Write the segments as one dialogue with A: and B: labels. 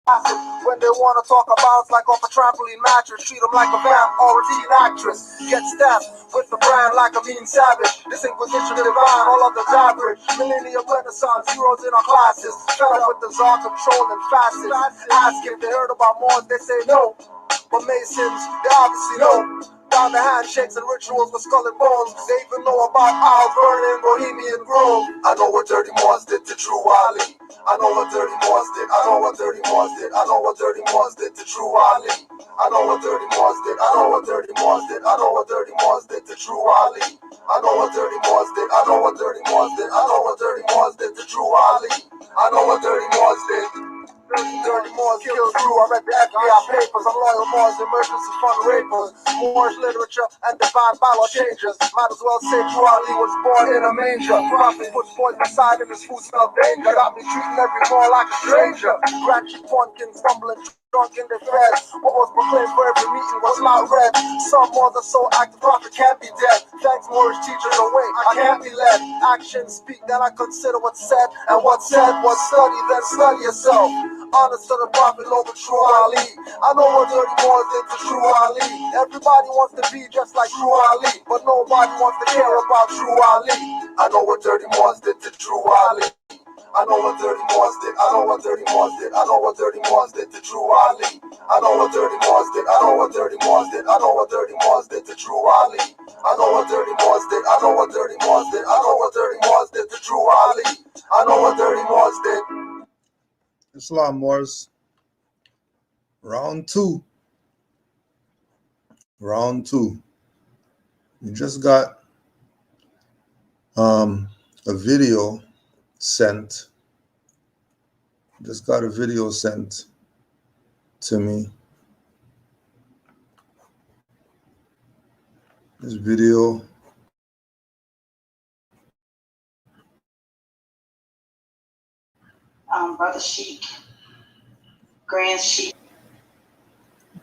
A: When they want to talk about like off a trampoline mattress, treat them like a vamp or a teen actress. Get stamped with the brand like a mean savage. This inquisition divine, all of the average. Millennium renaissance, zeros in our classes. Fed up with the czar control and facets. Ask if they heard about Moors, they say no. But Masons, they obviously know. Down the handshakes and rituals with skull and bones. They even know about Owls burning Bohemian Grove. I know what Dirty Moors did to True Ali. I know what Dirty Moors did. I know what Dirty Moors did. I know what Dirty Moors did to True Ali. I know what Dirty Moors did. I know what Dirty Moors did. I know what Dirty Moors did to True Ali. I know what Dirty Moors did. I know what Dirty Moors did. I know what Dirty Moors did to True Ali. I know what Dirty Moors did. Dirty Moors killed True. I read the FBI papers. I'm loyal Moors, emergency fund rapers. Moorish literature and divine bylaw changes. Might as well say True Ali was born in a manger. Prophet puts poison aside and his food smell danger. Got me treating every Moor like a stranger. Grand Chief Pumpkin stumbling drunk in the feds. What was proclaimed for every meeting was not read. Some Moors are so active, prophet can't be dead. Thanks Moorish teachers away, I can't be led. Actions speak, then I consider what's said. And what's said was study, then study yourself. Honest to the prophet over True Ali. I know what Dirty Moors did to True Ali. Everybody wants to be just like True Ali, but nobody wants to care about True Ali. I know what Dirty Moors did to True Ali. I know what Dirty Moors did. I know what Dirty Moors did. I know what Dirty Moors did to True Ali. I know what Dirty Moors did. I know what Dirty Moors did. I know what Dirty Moors did to True Ali. I know what Dirty Moors did. I know what Dirty Moors did. I know what Dirty Moors did to True Ali. I know what Dirty Moors did. Islam Moors. Round two. Round two. You just got a video sent. Just got a video sent to me. This video.
B: Brother Sheik, Grand Sheik.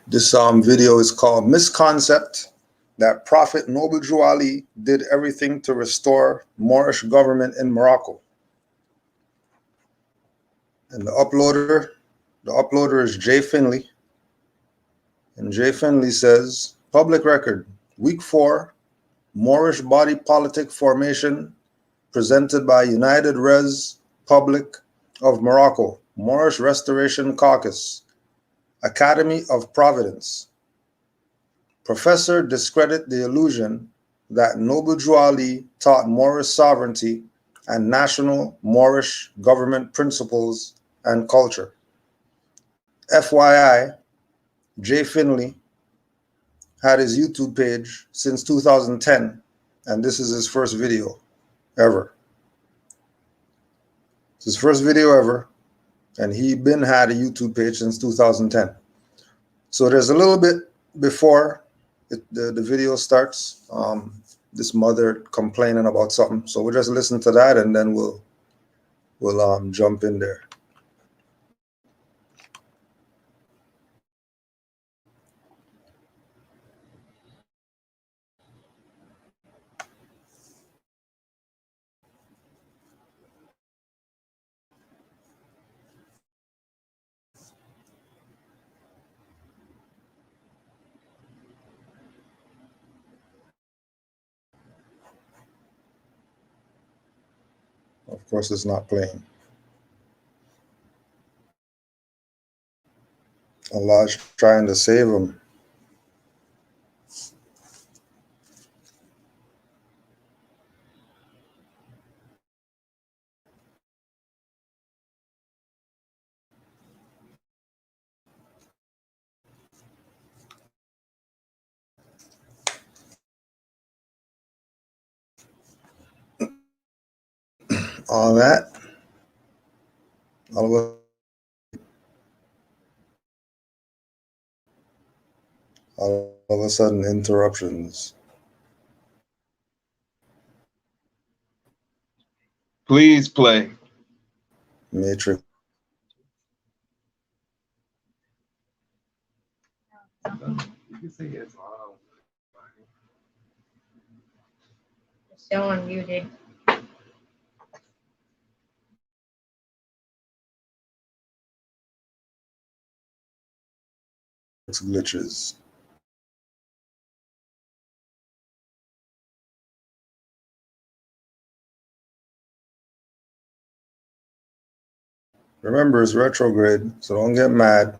A: This video is called Misconcept that Prophet Noble Drew Ali did everything to restore Moorish government in Morocco. And the uploader is J. Finley. And J. Finley says, public record, week 4, Moorish body politic formation presented by United Res Public of Morocco, Moorish Restoration Caucus, Academy of Providence. Professor discredit the illusion that Noble Drew Ali taught Moorish sovereignty and national Moorish government principles and culture. FYI, Jay Finley had his YouTube page since 2010, and this is his first video ever. It's his first video ever, and he been had a YouTube page since 2010. So there's a little bit before the video starts, this mother complaining about something. So we'll just listen to that, and then we'll jump in there. Of course, it's not playing. Allah's trying to save him. All that. All of a sudden, interruptions.
C: Please play.
A: Matrix.
D: Still unmuted. glitches. Remember, it's retrograde, so don't get mad.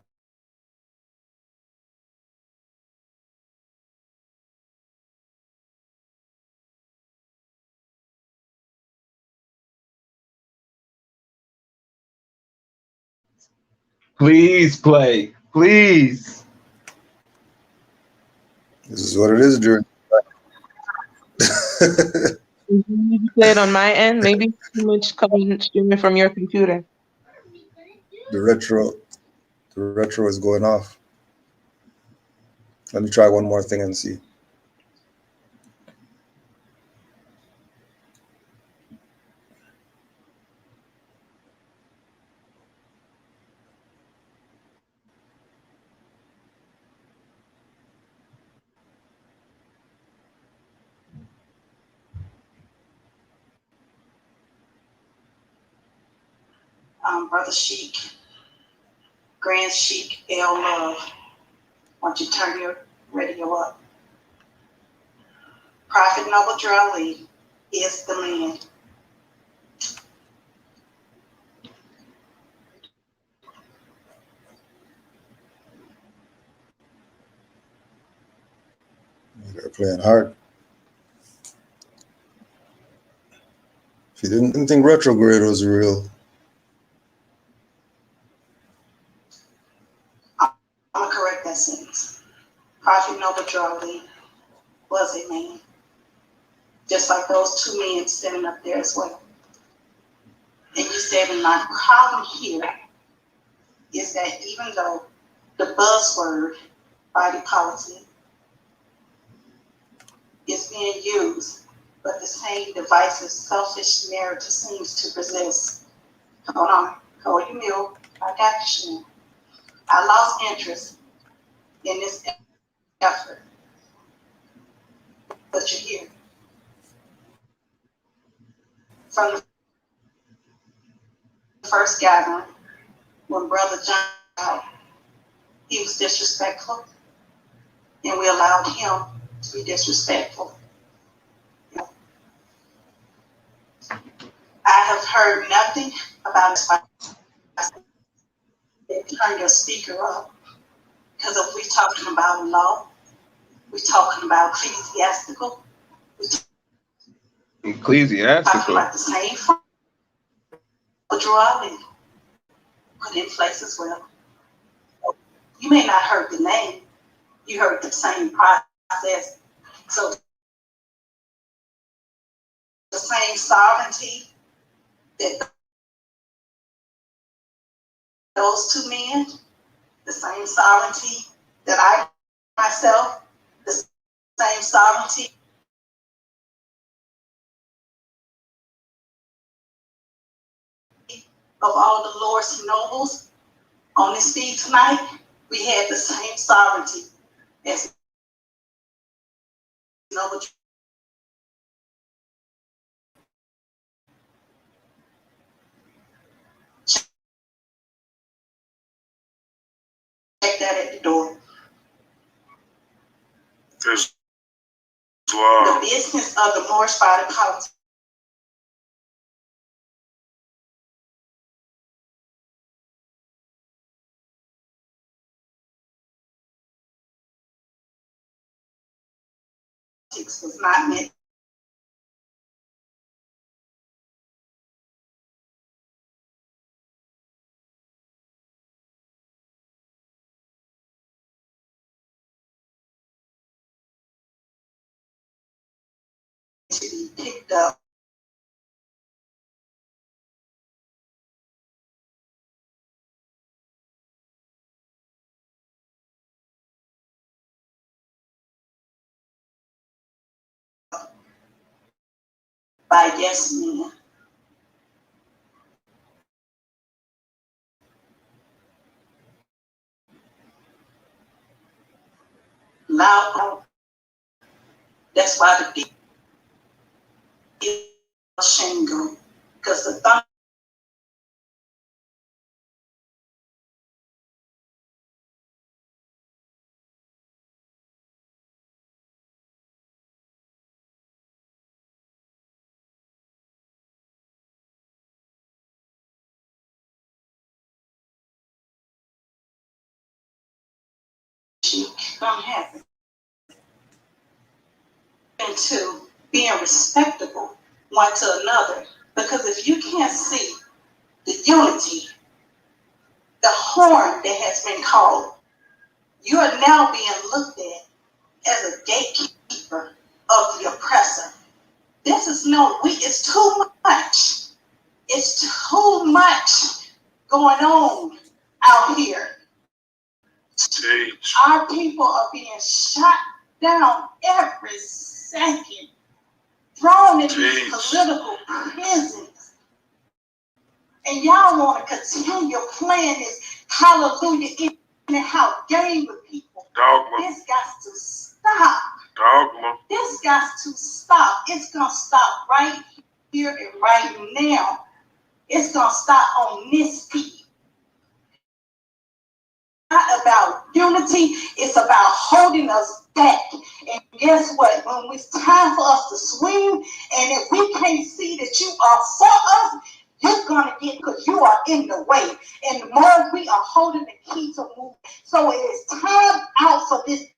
C: Please play. Please.
D: This is what it is during.
E: You play it on my end. Maybe too much coming streaming from your computer.
D: The retro is going off. Let me try one more thing and see.
B: Brother Sheik, Grand Sheik, L Love. Why don't you turn your radio up? Prophet Noble Drali is the man.
D: They're playing hard. If you didn't think retrograde was real,
B: I'm going to correct that sentence. Prophet Noble Drali was a man. Just like those two men standing up there as well. And you said, and my problem here is that even though the buzzword body politic is being used, but the same divisive, selfish narrative seems to persist. Hold on, hold your mule. I got you. I lost interest in this effort, but you're here. From the first gathering, when Brother John out, he was disrespectful, and we allowed him to be disrespectful. I have heard nothing about turn your speaker up, because if we're talking about law, we're talking about ecclesiastical, we're talking
C: Ecclesiastical.
B: about the same drug put in place as well. You may not heard the name, you heard the same process. So the same sovereignty that those two men, the same sovereignty that I myself, the same sovereignty of all the lords and nobles on this feed tonight, we had the same sovereignty as noble. Check that at the door.
F: There's
B: The business of the Moorish body politic was not meant to be picked up by yes men. Loud. That's why the people Shingo, because the thunder issue gonna happen. Into being respectable one to another. Because if you can't see the unity, the horn that has been called, you are now being looked at as a gatekeeper of the oppressor. This is it's too much. It's too much going on out here.
F: Teach.
B: Our people are being shot down every second, thrown in these political prisons. And y'all want to continue playing this hallelujah in how game with people.
F: Dogma.
B: This got to stop.
F: Dogma.
B: This got to stop. It's going to stop right here and right now. It's going to stop on this beat. Not about unity, it's about holding us back. And guess what? When it's time for us to swing, and if we can't see that you are for us, you're gonna get, because you are in the way. And the more we are holding the key to move, so it is time out for this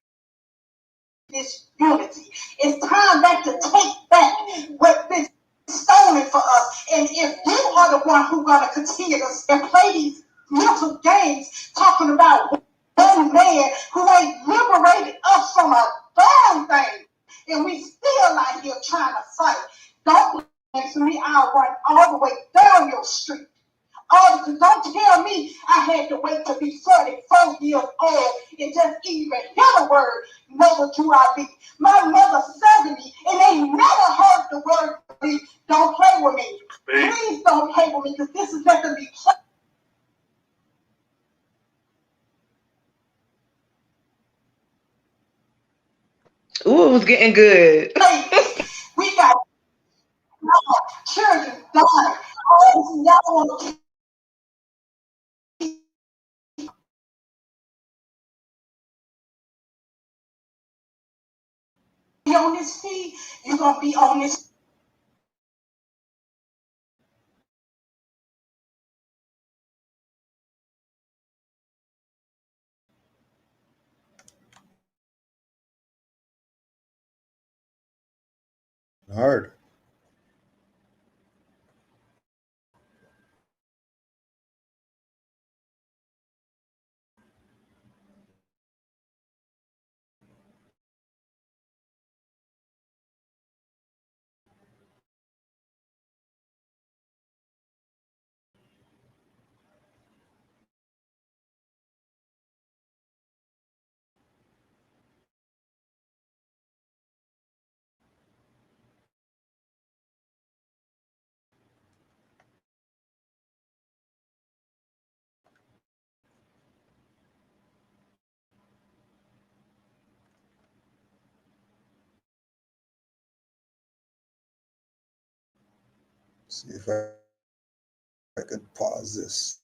B: unity. It's time back to take back what's been stolen for us. And if you are the one who's gonna continue to play these mental games talking about one man who ain't liberated us from a damn thing, and we still out here trying to fight. Don't answer me, I'll run all the way down your street. Don't tell me I had to wait to be 44 years old and just even hear the word, mother do I be. My mother's 70 and they never heard the word, don't play with me. Please don't play with me, because this is not going to be played.
E: Ooh, it was getting good.
B: We got children dying. Y'all want to be on this feed, you're going to be on this.
D: Hard. See if I could pause this.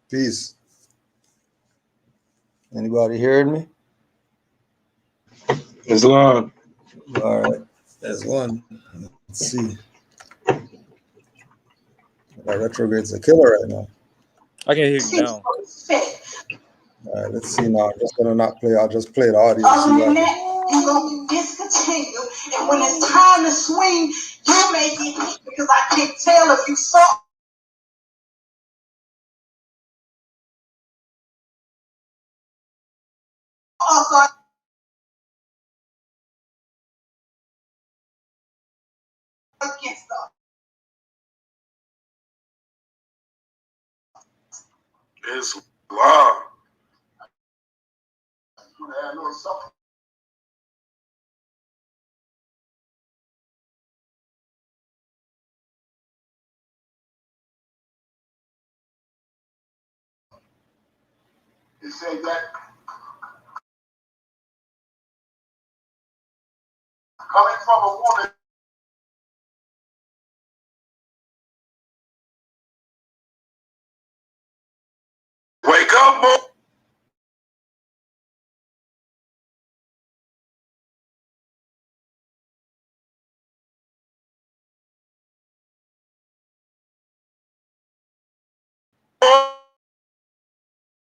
D: Peace. Anybody hearing me?
F: Islam.
D: All right. There's one. Let's see. That retrograde's a killer right now.
G: I can hear you now.
D: All right, let's see now. I'm just gonna not play. I'll just play the audio.
B: Other than that, you're going to be discontinued. And when it's time to swing, you may be hit, because I can't tell if you saw us or against us.
F: Islam.
A: It said that coming from a woman. Wake up, boy.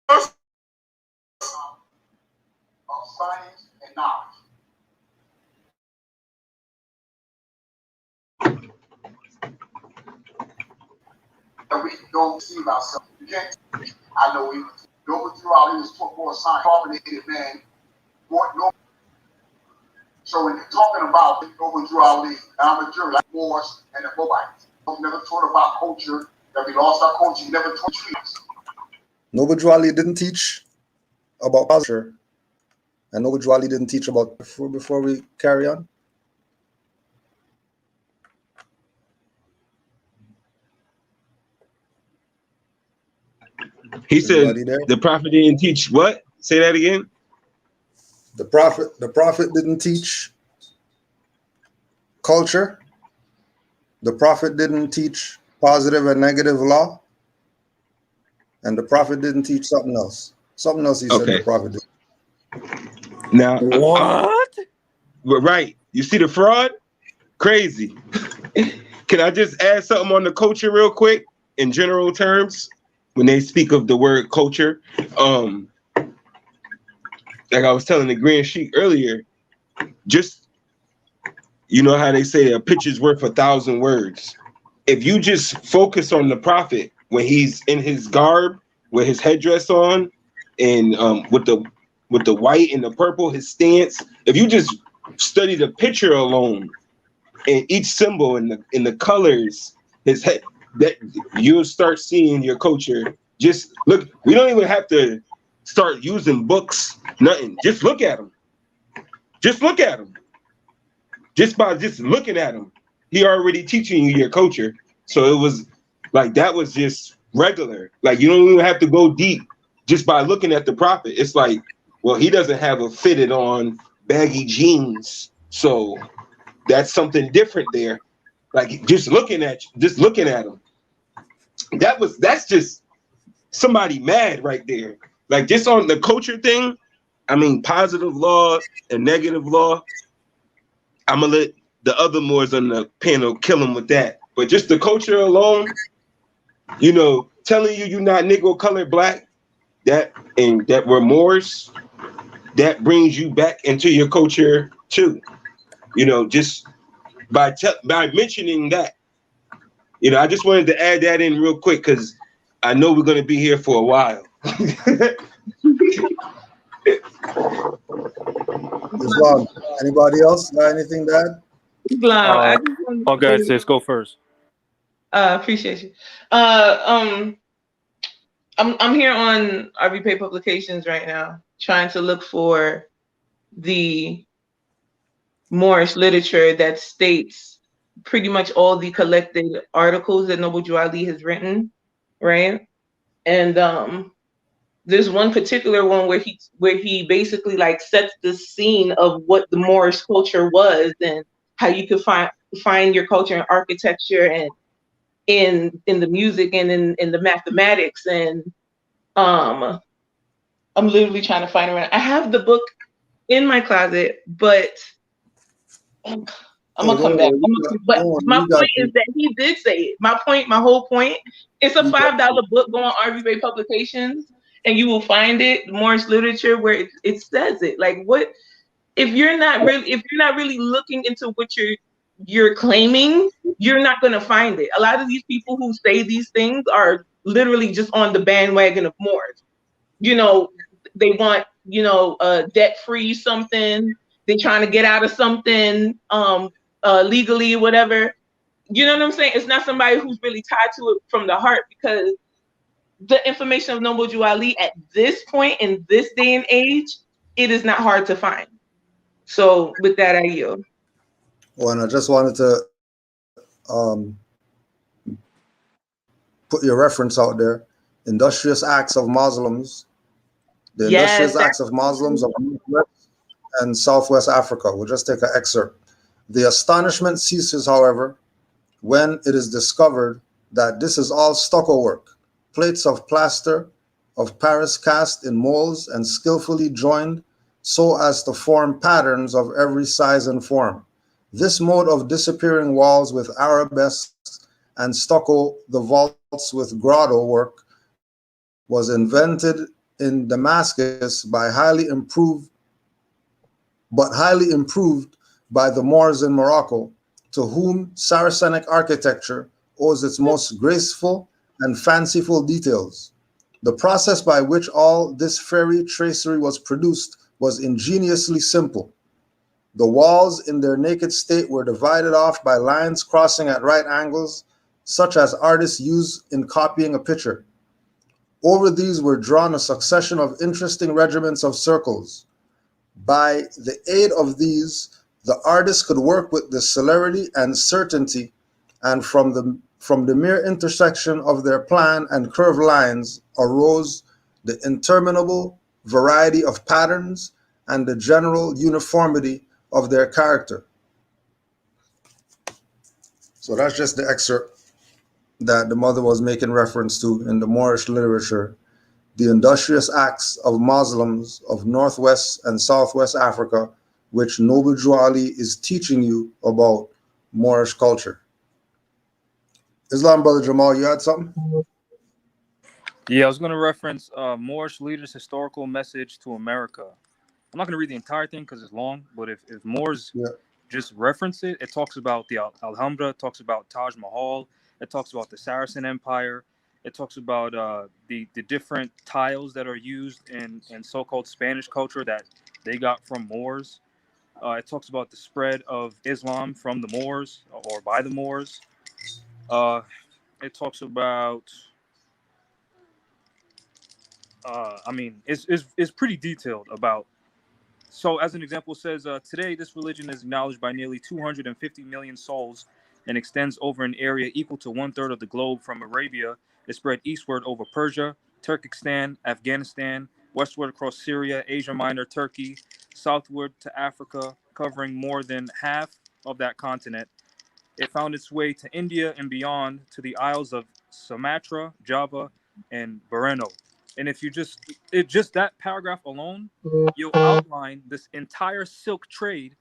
A: Of science and knowledge. And we don't deceive ourselves. You can't. I know we go through our leaders talk more science, carbonated man. No. So when you're talking about over through our league, I'm a jury like Moorish and the Moabites. We never taught about culture, that we lost our culture, never taught trees.
D: Noble Ali didn't teach about culture, and Noble Ali didn't teach about before we carry on.
C: He said
D: Everybody there?
C: the prophet didn't teach what? Say that again.
D: The prophet didn't teach culture. The prophet didn't teach positive and negative law. And the prophet didn't teach something else. Something else he said the prophet did.
C: Now,
G: What?
C: Right. You see the fraud? Crazy. Can I just add something on the culture real quick in general terms? When they speak of the word culture, like I was telling the Grand Sheik earlier, just, you know how they say a picture's worth 1,000 words. If you just focus on the prophet when he's in his garb, with his headdress on, and with the white and the purple, his stance, if you just study the picture alone and each symbol and the colors, his head, that you'll start seeing your culture. Just look. We don't even have to start using books. Nothing. Just look at them. Just look at them. Just by just looking at them, he already teaching you your culture. So it was like that was just regular. Like you don't even have to go deep. Just by looking at the prophet, it's like, well, he doesn't have a fitted on baggy jeans, so that's something different there. Like just looking at him. That's just somebody mad right there. Like just on the culture thing, I mean, positive law and negative law, I'm gonna let the other Moors on the panel kill him with that. But just the culture alone, you know, telling you you're not Negro, colored, black, that we're Moors, that brings you back into your culture too. You know, just by mentioning that. You know, I just wanted to add that in real quick because I know we're going to be here for a while.
D: Islam. Anybody else got anything to add?
E: Islam, I just wanted to
G: Okay,
E: say-
G: sis, go first.
E: Appreciate you. I'm here on RVP Publications right now, trying to look for the Moorish literature that states pretty much all the collected articles that Noble Drew Ali has written, right? And there's one particular one where he basically like sets the scene of what the Moorish culture was and how you could find your culture in architecture and in the music and in the mathematics. And I'm literally trying to find it. I have the book in my closet, but I'm gonna come back. But my point is that he did say it. My whole point, it's a $5 book. Go on RVP Publications and you will find it, Moorish literature, where it says it. Like what if you're not really looking into what you're claiming, you're not gonna find it. A lot of these people who say these things are literally just on the bandwagon of Moors. You know, they want, debt-free something, they're trying to get out of something legally, whatever. You know what I'm saying? It's not somebody who's really tied to it from the heart, because the information of Noble Drew Ali at this point in this day and age, it is not hard to find. So with that, I yield.
D: Well, and I just wanted to put your reference out there. Industrious Acts of Muslims, The
E: Yes,
D: Industrious Acts of Muslims of Northwest and Southwest Africa. We'll just take an excerpt. The astonishment ceases, however, when it is discovered that this is all stucco work, plates of plaster of Paris cast in molds and skillfully joined so as to form patterns of every size and form. This mode of disappearing walls with arabesques and stucco the vaults with grotto work was invented in Damascus by highly improved by the Moors in Morocco, to whom Saracenic architecture owes its most graceful and fanciful details. The process by which all this fairy tracery was produced was ingeniously simple. The walls in their naked state were divided off by lines crossing at right angles, such as artists use in copying a picture. Over these were drawn a succession of interesting regiments of circles. By the aid of these, the artist could work with the celerity and certainty, and from the mere intersection of their plan and curved lines arose the interminable variety of patterns and the general uniformity of their character. So that's just the excerpt that the mother was making reference to in the Moorish literature. The industrious acts of Muslims of Northwest and Southwest Africa, which Noble Drew Ali is teaching you about Moorish culture. Islam, Brother Jamal, you had something?
G: Yeah, I was going to reference Moorish leaders' historical message to America. I'm not going to read the entire thing because it's long, but if Moors
D: Yeah.
G: just reference it, it talks about the Alhambra, it talks about Taj Mahal, it talks about the Saracen Empire, it talks about the different tiles that are used in so-called Spanish culture that they got from Moors. It talks about the spread of Islam from the Moors or by the Moors. It talks about, it's pretty detailed about. So, as an example, it says, today this religion is acknowledged by nearly 250 million souls and extends over an area equal to 1/3 of the globe. From Arabia, it spread eastward over Persia, Turkestan, Afghanistan, westward across Syria, Asia Minor, Turkey, southward to Africa, covering more than half of that continent. It found its way to India and beyond to the Isles of Sumatra, Java, and Borneo. And if you just that paragraph alone, you'll outline this entire silk trade,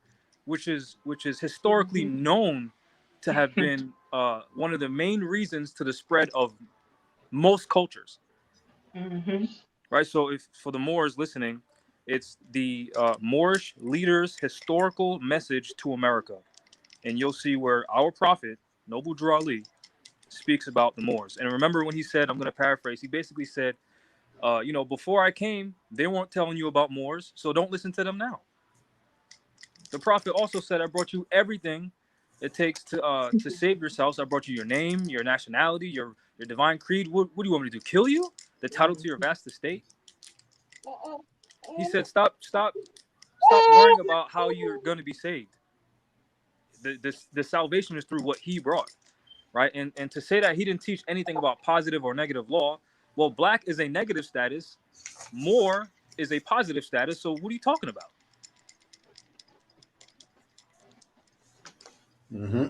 G: which is historically known to have been one of the main reasons to the spread of most cultures.
E: Mm-hmm.
G: Right. So, if for the Moors listening, it's the Moorish leaders' historical message to America, and you'll see where our prophet Noble Drew Ali speaks about the Moors. And remember when he said, I'm going to paraphrase, he basically said, before I came, they weren't telling you about Moors, so don't listen to them now. The prophet also said, I brought you everything it takes to save yourselves. I brought you your name, your nationality, your divine creed. What do you want me to do? Kill you? The title to your vast estate? He said, stop worrying about how you're going to be saved. The salvation is through what he brought. Right? And to say that he didn't teach anything about positive or negative law, well, black is a negative status, Moor is a positive status. So what are you talking about?
D: Mm-hmm.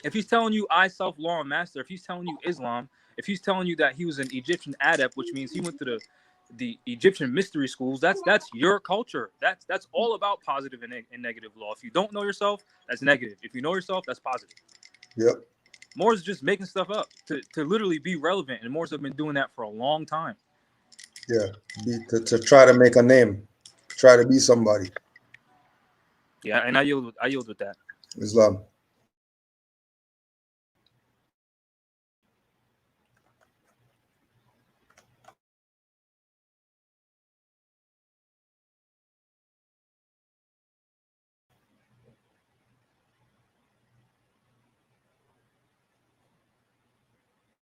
G: If he's telling you I self-law and master, if he's telling you Islam, if he's telling you that he was an Egyptian adept, which means he went to the Egyptian mystery schools, that's your culture. That's all about positive and negative law. If you don't know yourself, that's negative. If you know yourself, that's positive.
D: Yep.
G: Moors just making stuff up to literally be relevant, and Moors have been doing that for a long time.
D: Yeah. To try to make a name, try to be somebody.
G: Yeah, and I yield with that.
D: Islam.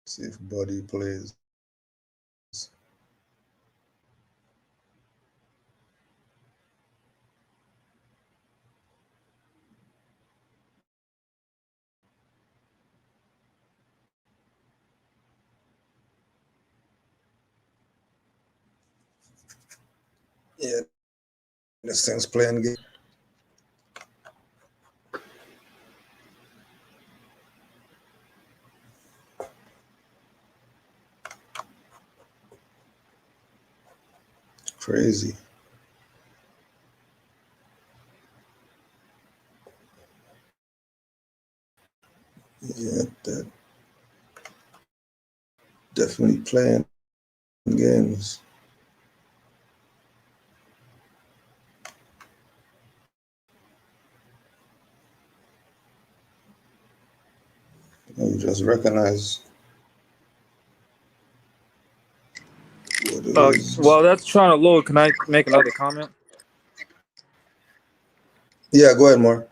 D: See if Buddy plays. Yeah, this thing's playing game. Crazy. Yeah, that definitely playing games. You just recognize what it is.
G: While that's trying to load, can I make another comment?
D: Yeah, go ahead, Mark.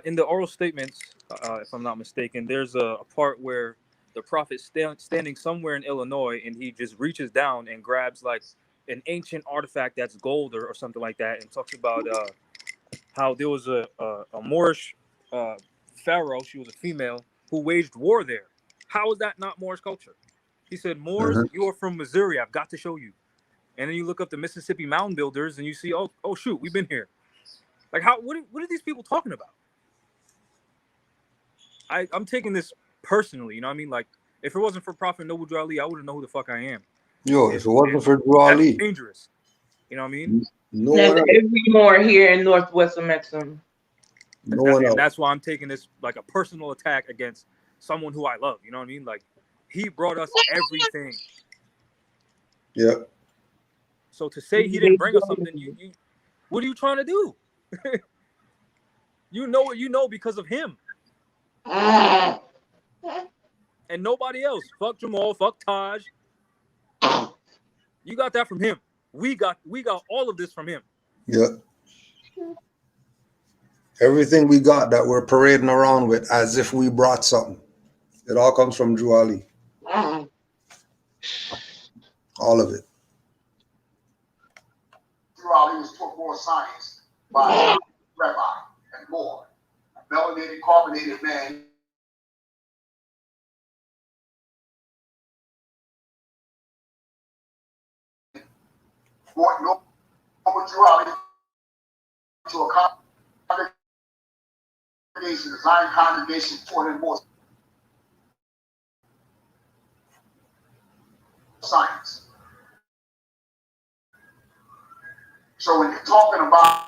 G: In the oral statements, if I'm not mistaken, there's a part where the prophet standing somewhere in Illinois, and he just reaches down and grabs like an ancient artifact that's gold or something like that, and talks about how there was a Moorish pharaoh, she was a female, who waged war there. How is that not Moorish culture? He said, Moors, you are from Missouri. I've got to show you. And then you look up the Mississippi mound builders, and you see, oh shoot, we've been here. Like, what are these people talking about? I'm taking this personally, you know what I mean? Like, if it wasn't for Prophet Noble Drew Ali, I wouldn't know who the fuck I am.
D: Yo, if it wasn't for Drew Ali,
G: that's dangerous. You know what I mean?
D: No
E: There's
D: one else.
E: every more here in Northwest Maxim.
D: No one else.
G: And that's why I'm taking this like a personal attack against someone who I love. You know what I mean? Like, he brought us everything.
D: Yeah.
G: So to say he didn't bring us something, you what are you trying to do? You know what you know because of him. And nobody else. Fuck Jamal, fuck Taj. You got that from him. We got all of this from him.
D: Yeah. Everything we got that we're parading around with as if we brought something. It all comes from Drew Ali. All of it.
A: Drew Ali was taught more science by a rabbi and more. A melanated, carbonated man. Brought Noble Drew Ali to a congregation, a Zion congregation, taught him more science. So when you're talking about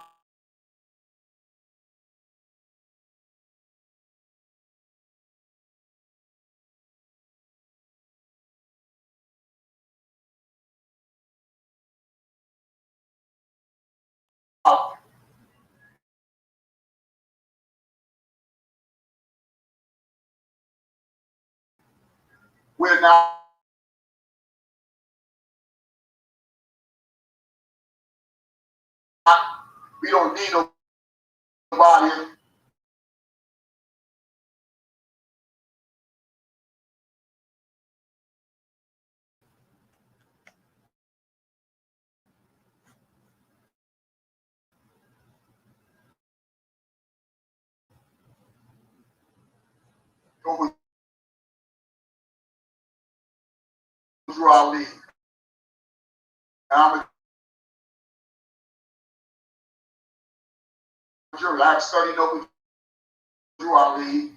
A: we're now we don't need nobody. Over Drew Ali. I'm a jury. I've studied over Drew Ali.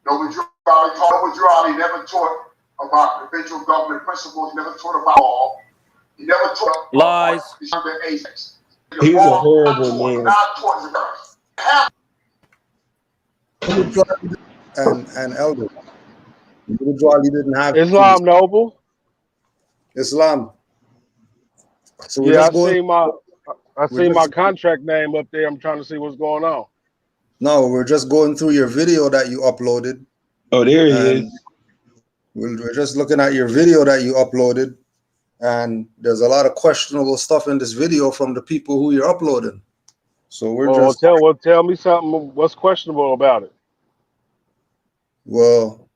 A: Noble Drew Ali never taught about provincial government principles. He never taught about law. He never taught
G: lies.
C: He's a horrible man.
A: Not taught the
D: And elder. Noble Ali didn't have
F: Islam, Noble.
D: Islam. So we're
F: Yeah,
D: just going.
F: I see my contract name up there. I'm trying to see what's going on.
D: No, we're just going through your video that you uploaded.
C: Oh, there he is.
D: We're just looking at your video that you uploaded, and there's a lot of questionable stuff in this video from the people who you're uploading. So we're
F: tell me something. What's questionable about it?
D: Well,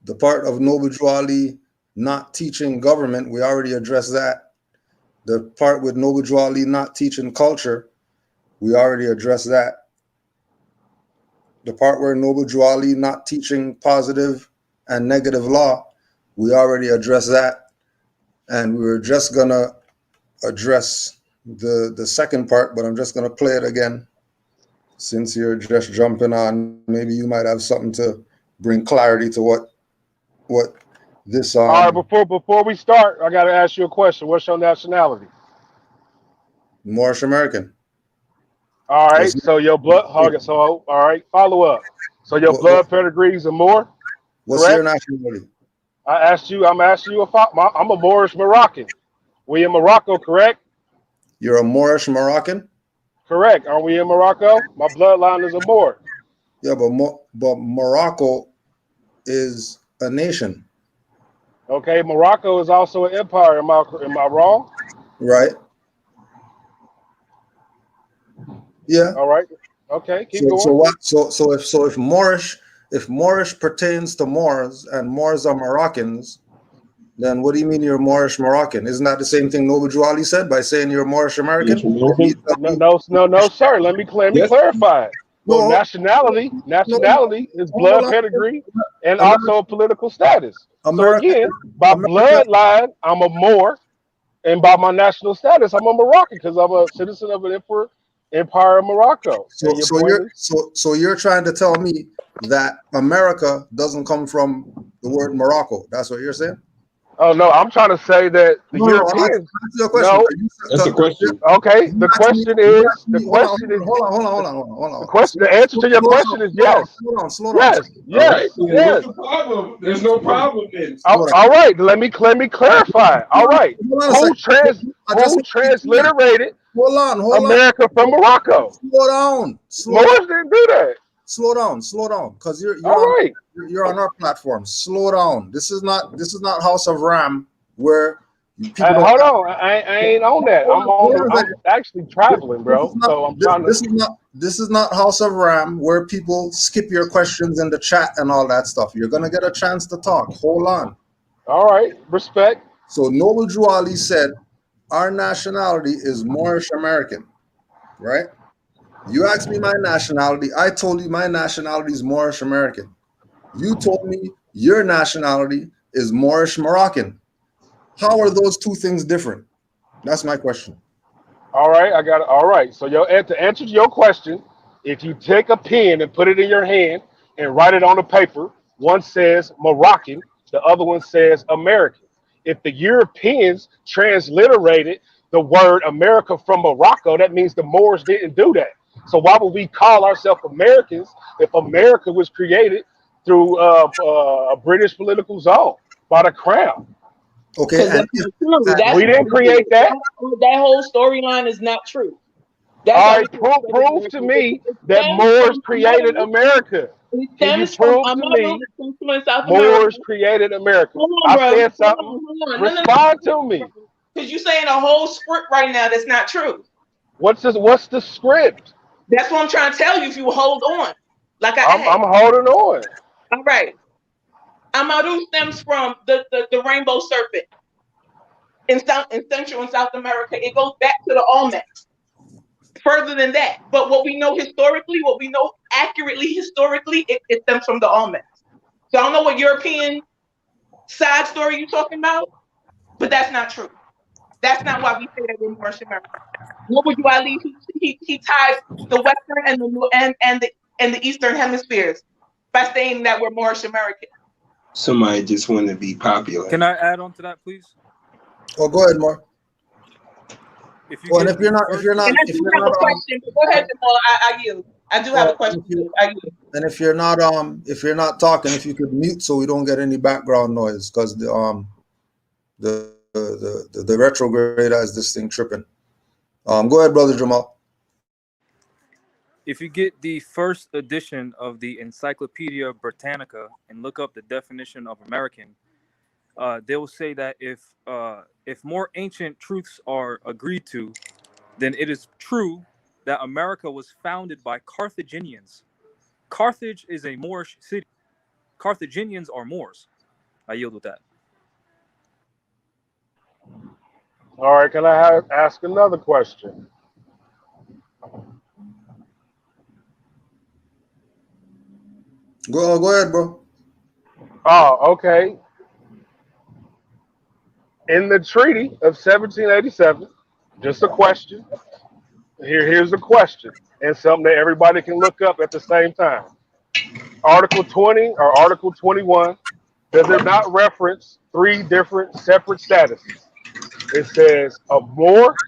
D: the part of Noble Drew Ali not teaching government, we already addressed that. The part with Noble Drew Ali not teaching culture, we already addressed that. The part where Noble Drew Ali not teaching positive and negative law, we already addressed that. and we were just gonna address the second part, but I'm just gonna play it again since you're just jumping on. Maybe you might have something to bring clarity to what this
F: All right, before we start, I gotta ask you a question. What's your nationality?
D: Moorish American.
F: All right, so your blood. So all right, follow up. So your blood pedigree is a Moor.
D: What's
F: correct?
D: your nationality?
F: I'm asking you if I'm a Moorish Moroccan. We in Morocco, correct?
D: You're a Moorish Moroccan?
F: Correct. Are we in Morocco? My bloodline is a Moor.
D: Yeah, but Morocco is a nation.
F: Okay, Morocco is also an empire. Am I wrong?
D: Right. Yeah.
F: All right. Okay, keep going.
D: So what? So if Moorish pertains to Moors and Moors are Moroccans, then what do you mean you're Moorish Moroccan? Isn't that the same thing Noble Drew Ali said by saying you're Moorish American?
F: No, sir. Let me clarify it. Well, nationality is blood pedigree and also political status. So again, by bloodline, I'm a Moor, and by my national status, I'm a Moroccan because I'm a citizen of an empire of Morocco.
D: So you're trying to tell me that America doesn't come from the word Morocco? That's what you're saying?
F: Oh no, I'm trying to say that the Europeans.
C: That's a question.
F: Okay, the question is.
D: Hold on.
F: The answer to your question is yes.
D: Slow down.
F: Yes.
C: What's the problem? There's no problem then.
F: All right, let me clarify. All right, who transliterated America from Morocco?
D: Slow down.
F: Moors didn't do that.
D: Slow down, because you're on our platform. Slow down. This is not House of Ram where people
F: hold on. I ain't on that. I'm actually traveling, bro. So I'm trying to.
D: This is not House of Ram where people skip your questions in the chat and all that stuff. You're gonna get a chance to talk. Hold on.
F: All right, respect.
D: So Noble Drew Ali said our nationality is Moorish American, right? You asked me my nationality. I told you my nationality is Moorish American. You told me your nationality is Moorish Moroccan. How are those two things different? That's my question.
F: All right, I got it. All right. So to answer your question, if you take a pen and put it in your hand and write it on a paper, one says Moroccan, the other one says American. If the Europeans transliterated the word America from Morocco, that means the Moors didn't do that. So why would we call ourselves Americans if America was created through a British political zone by the crown?
D: Okay,
F: we didn't create that.
E: That whole storyline is not true.
F: All right, prove to me that Moors created America. Can you prove to me Moors created America? I said something. Respond to me.
E: Because you're saying a whole script right now that's not true.
F: What's the script?
E: That's what I'm trying to tell you. If you hold on,
F: I'm holding on.
E: All right. Amaru stems from the rainbow serpent in Central and South America. It goes back to the Olmecs. Further than that, but what we know historically, what we know accurately historically, it stems from the Olmecs. So I don't know what European side story you're talking about, but that's not true. That's not why we say that we're Moorish American. Noble Drew Ali, he ties the Western and the Eastern hemispheres by saying that we're Moorish American.
C: Somebody just want to be popular.
G: Can I add on to that, please?
D: Oh, go ahead, Mark.
G: If
D: you're not, go ahead, Jamal.
E: I yield. I do have a question.
D: And if you're not talking, if you could mute so we don't get any background noise, because the retrograde has this thing tripping. Go ahead, brother Jamal.
G: If you get the first edition of the Encyclopedia Britannica and look up the definition of American, they will say that if more ancient truths are agreed to, then it is true that America was founded by Carthaginians. Carthage is a Moorish city. Carthaginians are Moors. I yield with that.
F: All right, can I ask another question?
D: Go ahead, bro.
F: Oh, okay. In the Treaty of 1787, just a question. Here's a question, and something that everybody can look up at the same time. Article 20 or Article 21, does it not reference three different separate statuses? It says a Moor,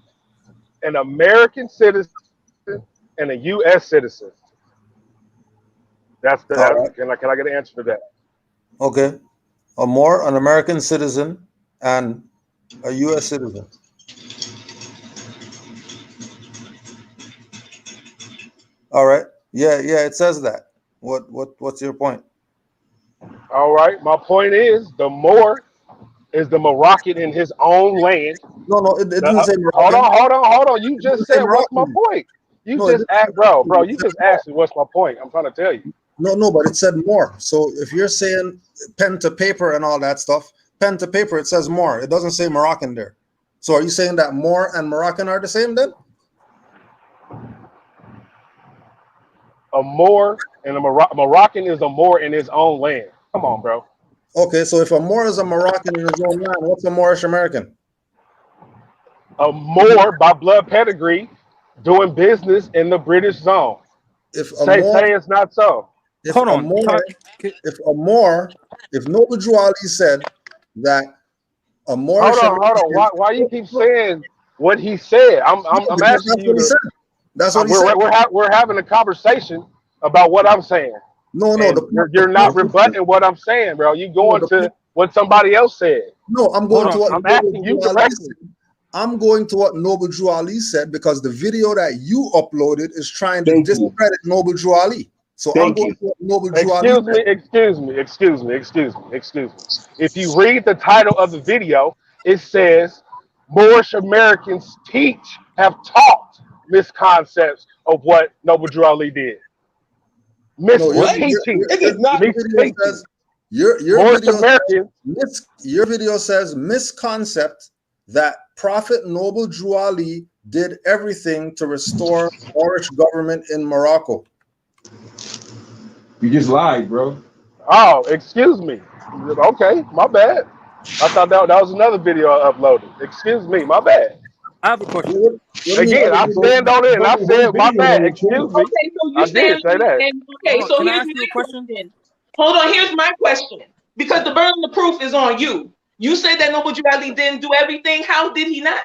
F: an American citizen, and a U.S. citizen. That's
D: All right.
F: can I get an answer to that?
D: Okay. A Moor, an American citizen, and a U.S. citizen. All right. Yeah, it says that. What's your point?
F: All right. My point is the Moor is the Moroccan in his own land.
D: No, it didn't say
F: Hold
D: Moroccan.
F: on. You
D: It
F: just
D: didn't say
F: said what's my
D: Moroccan.
F: point. You
D: No, it
F: just
D: didn't say
F: asked, bro.
D: Moroccan.
F: You
D: It said
F: just asked me what's my point. I'm trying to tell you.
D: No, but it said more. So if you're saying pen to paper and all that stuff, pen to paper, it says more. It doesn't say Moroccan there. So are you saying that Moor and Moroccan are the same then?
F: A Moor and a Moroccan is a Moor in his own land. Come on, bro.
D: Okay, so if a Moor is a Moroccan in his own land, what's a Moorish American?
F: A Moor by blood pedigree doing business in the British zone.
D: If a
F: Say
D: Moor,
F: it's not so.
D: if
G: Hold
D: a
G: on.
D: Moor, if Noble Drew Ali said that a Moorish
F: Hold on. Why you keep saying what he said? I'm asking you to.
D: That's what he said.
F: We're having a conversation about what I'm saying.
D: No,
F: You're not rebutting what I'm saying, bro. You going to what somebody else said.
D: No, I'm going to what
F: I'm asking you directly.
D: I'm going to what Noble Drew Ali said because the video that you uploaded is trying to discredit Noble Drew Ali. So I'm going to what Noble Drew Ali said.
F: Excuse me. If you read the title of the video, it says Moorish Americans have taught misconceptions of what Noble Drew Ali did. Teaching.
C: It is not.
D: Your video says misconcept that Prophet Noble Drew Ali did everything to restore Moorish government in Morocco.
C: You just lied, bro.
F: Oh, excuse me. Okay, my bad. I thought that was another video I uploaded. Excuse me, my bad.
G: I have a question.
F: Again, I stand on it and I said my bad. Excuse me.
E: Okay, so
F: I did say that.
E: Okay, so
G: Can I
E: here's
G: ask you a question?
E: Hold on, here's my question. Because the burden of proof is on you. You said that Noble Drew Ali didn't do everything. How did he not?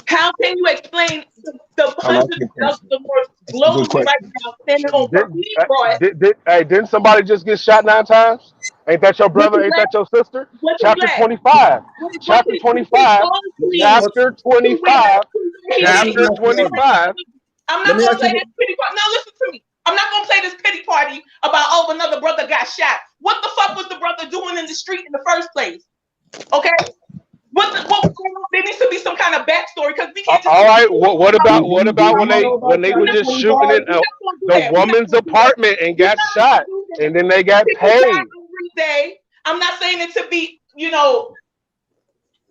E: How can you explain the hundreds of the more globally right now standing on what he brought?
F: Didn't somebody just get shot 9 times? Ain't that your brother? Ain't that your sister? Chapter 25. Chapter 25. Chapter 25. Chapter 25.
E: I'm not gonna play this pity party. Now listen to me. I'm not gonna play this pity party about another brother got shot. What the fuck was the brother doing in the street in the first place? Okay. What was going on? There needs to be some kind of backstory because we can't.
F: All right. What about when they were just shooting in the woman's apartment and got shot, and then they got paid?
E: I'm not saying it to be,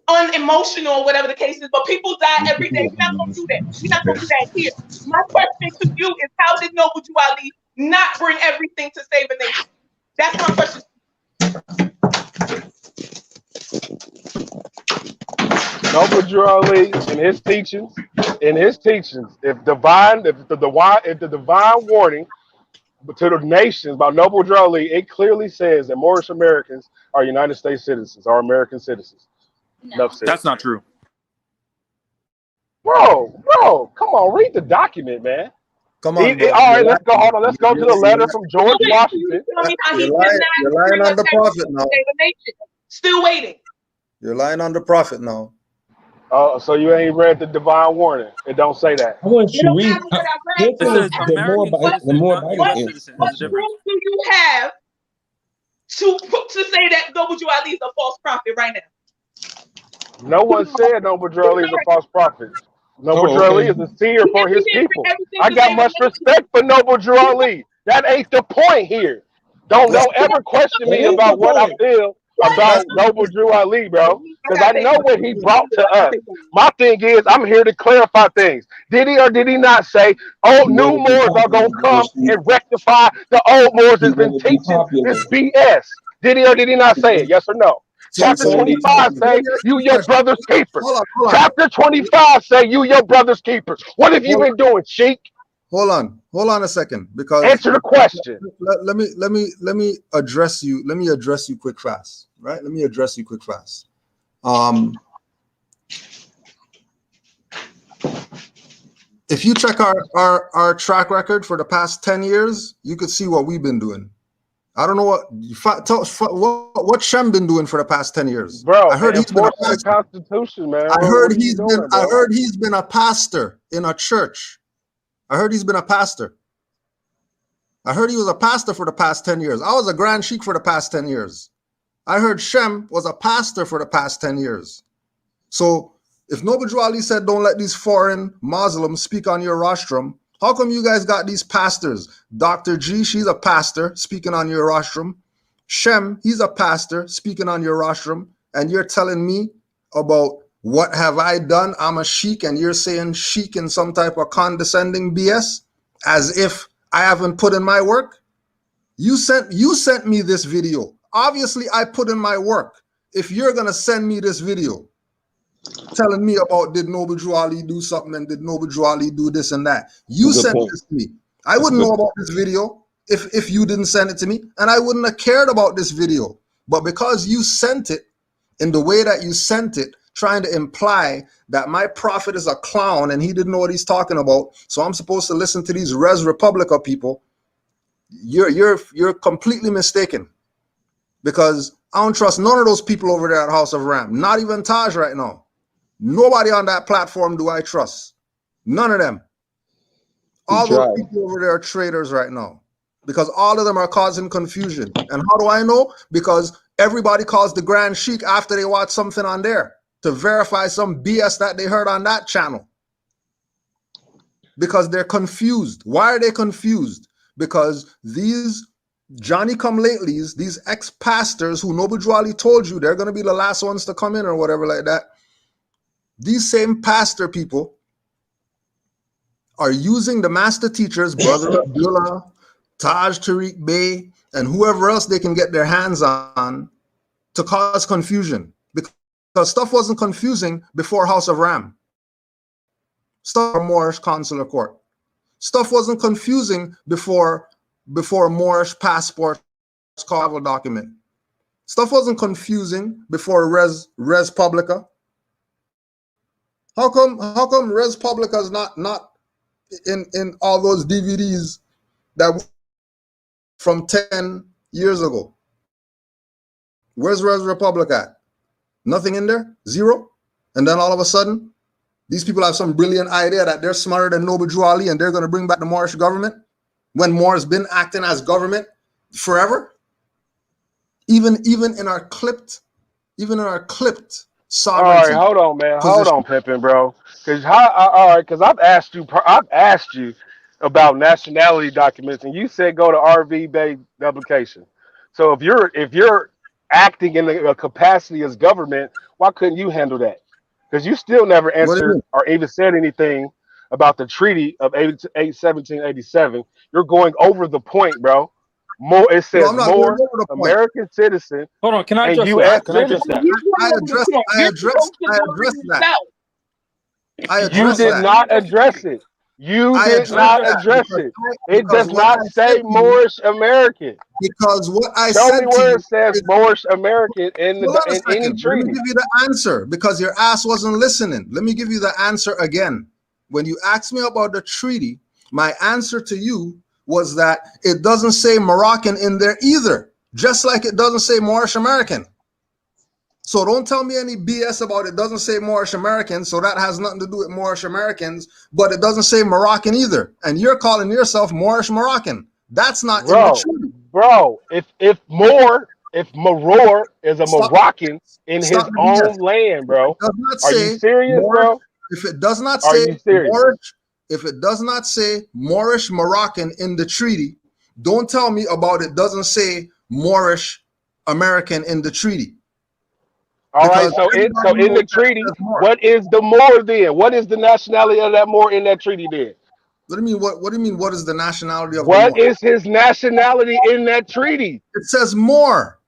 E: unemotional or whatever the case is, but people die every day. We're not gonna do that. We're not gonna do that here. My question to you is, how did Noble Drew Ali not bring everything to save a nation? That's my question.
F: Noble Drew Ali in his teachings, if the divine warning to the nations about Noble Drew Ali, it clearly says that Moorish Americans are United States citizens, are American citizens.
G: No, that's not true.
F: Bro, come on, read the document, man.
D: Come on, bro.
F: All right, let's go. Hold on, let's go to the letter from George Washington.
D: You're lying on the prophet now.
E: Still waiting.
D: You're lying on the prophet now.
F: So you ain't read the divine warning. It don't say that.
C: I want you to read.
G: It says American citizen.
E: What proof do you have to say that Noble Drew Ali is a false prophet right now?
F: No one said Noble Drew Ali is a false prophet. Noble Drew Ali is a seer for his people. I got much respect for Noble Drew Ali. That ain't the point here. Don't ever question me about what I feel about Noble Drew Ali, bro. Because I know what he brought to us. My thing is, I'm here to clarify things. Did he or did he not say, new Moors are going to come and rectify the old Moors that's been teaching this BS? Did he or did he not say it? Yes or no? Chapter
D: So
F: 25
D: let
F: say
D: me ask
F: you
D: you a
F: your
D: question.
F: brother's keeper.
D: Hold on.
F: Chapter 25 say you your brother's keeper. What have you
D: Hold
F: been doing, Sheik?
D: Hold on a second, because
F: Answer the question.
D: let me address you. Let me address you quick fast. Right? Let me address you quick fast. If you check our track record for the past 10 years, you could see what we've been doing. I don't know what Shem been doing for the past 10 years.
F: Bro,
D: I heard he's been a
F: enforcing the
D: pastor.
F: Constitution, man.
D: I
F: What
D: heard
F: are you doing,
D: I
F: bro?
D: heard he's been a pastor in a church. I heard he's been a pastor. I heard he was a pastor for the past 10 years. I was a Grand Sheik for the past 10 years. I heard Shem was a pastor for the past 10 years. So if Noble Drew Ali said, don't let these foreign Muslims speak on your rostrum, how come you guys got these pastors? Dr. G, she's a pastor speaking on your rostrum. Shem, he's a pastor speaking on your rostrum. And you're telling me about what have I done? I'm a sheik, and you're saying sheik in some type of condescending BS, as if I haven't put in my work. You sent me this video. Obviously, I put in my work. If you're gonna send me this video telling me about did Noble Drew Ali do something and did Noble Drew Ali do this and that, you
C: Good
D: sent
C: point.
D: this to me. I wouldn't know about this video if you didn't send it to me, and I wouldn't have cared about this video. But because you sent it in the way that you sent it, trying to imply that my prophet is a clown and he didn't know what he's talking about, so I'm supposed to listen to these Res Republica people, you're completely mistaken. Because I don't trust none of those people over there at House of Ram. Not even Taj right now. Nobody on that platform do I trust. None of them. All those people over there are traitors right now. Because all of them are causing confusion. And how do I know? Because everybody calls the Grand Sheik after they watch something on there to verify some BS that they heard on that channel. Because they're confused. Why are they confused? Because these Johnny come latelys, these ex-pastors who Noble Drew Ali told you they're going to be the last ones to come in or whatever like that, these same pastor people are using the master teachers, Brother Abdullah, Taj Tariq Bey, and whoever else they can get their hands on to cause confusion. Because stuff wasn't confusing before House of Ram. Stuff from Moorish Consular Court. Stuff wasn't confusing before Moorish passport travel document. Stuff wasn't confusing before Res Publica. How come Res Publica is not in all those DVDs that from 10 years ago? Where's Res Republica at? Nothing in there? Zero? And then all of a sudden, these people have some brilliant idea that they're smarter than Noble Drew Ali and they're going to bring back the Moorish government when Moor's been acting as government forever? Even in our clipped sovereignty.
F: All right, hold on, man. Hold
D: Position.
F: on, Pimpin', bro. Because I've asked you about nationality documents, and you said go to RV Bay publication. So if you're acting in a capacity as government, why couldn't you handle that? Because you still never
D: What do you
F: answered
D: mean?
F: or even said anything about the Treaty of 1787. You're going over the point, bro. More, it
D: No,
F: says
D: I'm not going
F: more
D: over the point.
F: American citizen
G: Hold on, can I
F: and
G: address
F: U.S.
G: that? Can I address that?
F: citizen.
D: I addressed that. I
F: You
D: addressed
F: did
D: that.
F: not address it. You
D: I
F: did
D: addressed
F: not
D: that
F: address it. It
D: because
F: does
D: what
F: not
D: I said
F: say
D: to you,
F: Moorish American.
D: because what I
F: Show me
D: said to
F: where
D: you
F: it says
D: is,
F: Moorish American in
D: hold on a
F: in any
D: second. Let me
F: treaty.
D: give you the answer because your ass wasn't listening. Let me give you the answer again. When you asked me about the treaty, my answer to you was that it doesn't say Moroccan in there either, just like it doesn't say Moorish American. So don't tell me any BS about it doesn't say Moorish American, so that has nothing to do with Moorish Americans, but it doesn't say Moroccan either. And you're calling yourself Moorish Moroccan. That's not in the treaty.
F: Bro, if Maror is a
D: Stop,
F: Moroccan in
D: stop
F: his
D: the BS.
F: own land, bro.
D: Does not
F: Are you
D: say
F: serious,
D: Moorish.
F: bro?
D: If it does not
F: Are
D: say
F: you serious?
D: Moorish, if it does not say Moorish Moroccan in the treaty, don't tell me about it doesn't say Moorish American in the treaty.
F: All right,
D: Because
F: so
D: everybody
F: in
D: knows
F: the
D: that
F: treaty,
D: there's more.
F: what is the Moor then? What is the nationality of that Moor in that treaty then?
D: What do you mean? What do you mean? What is the nationality of the
F: What
D: Moor?
F: is his nationality in that treaty?
D: It says more.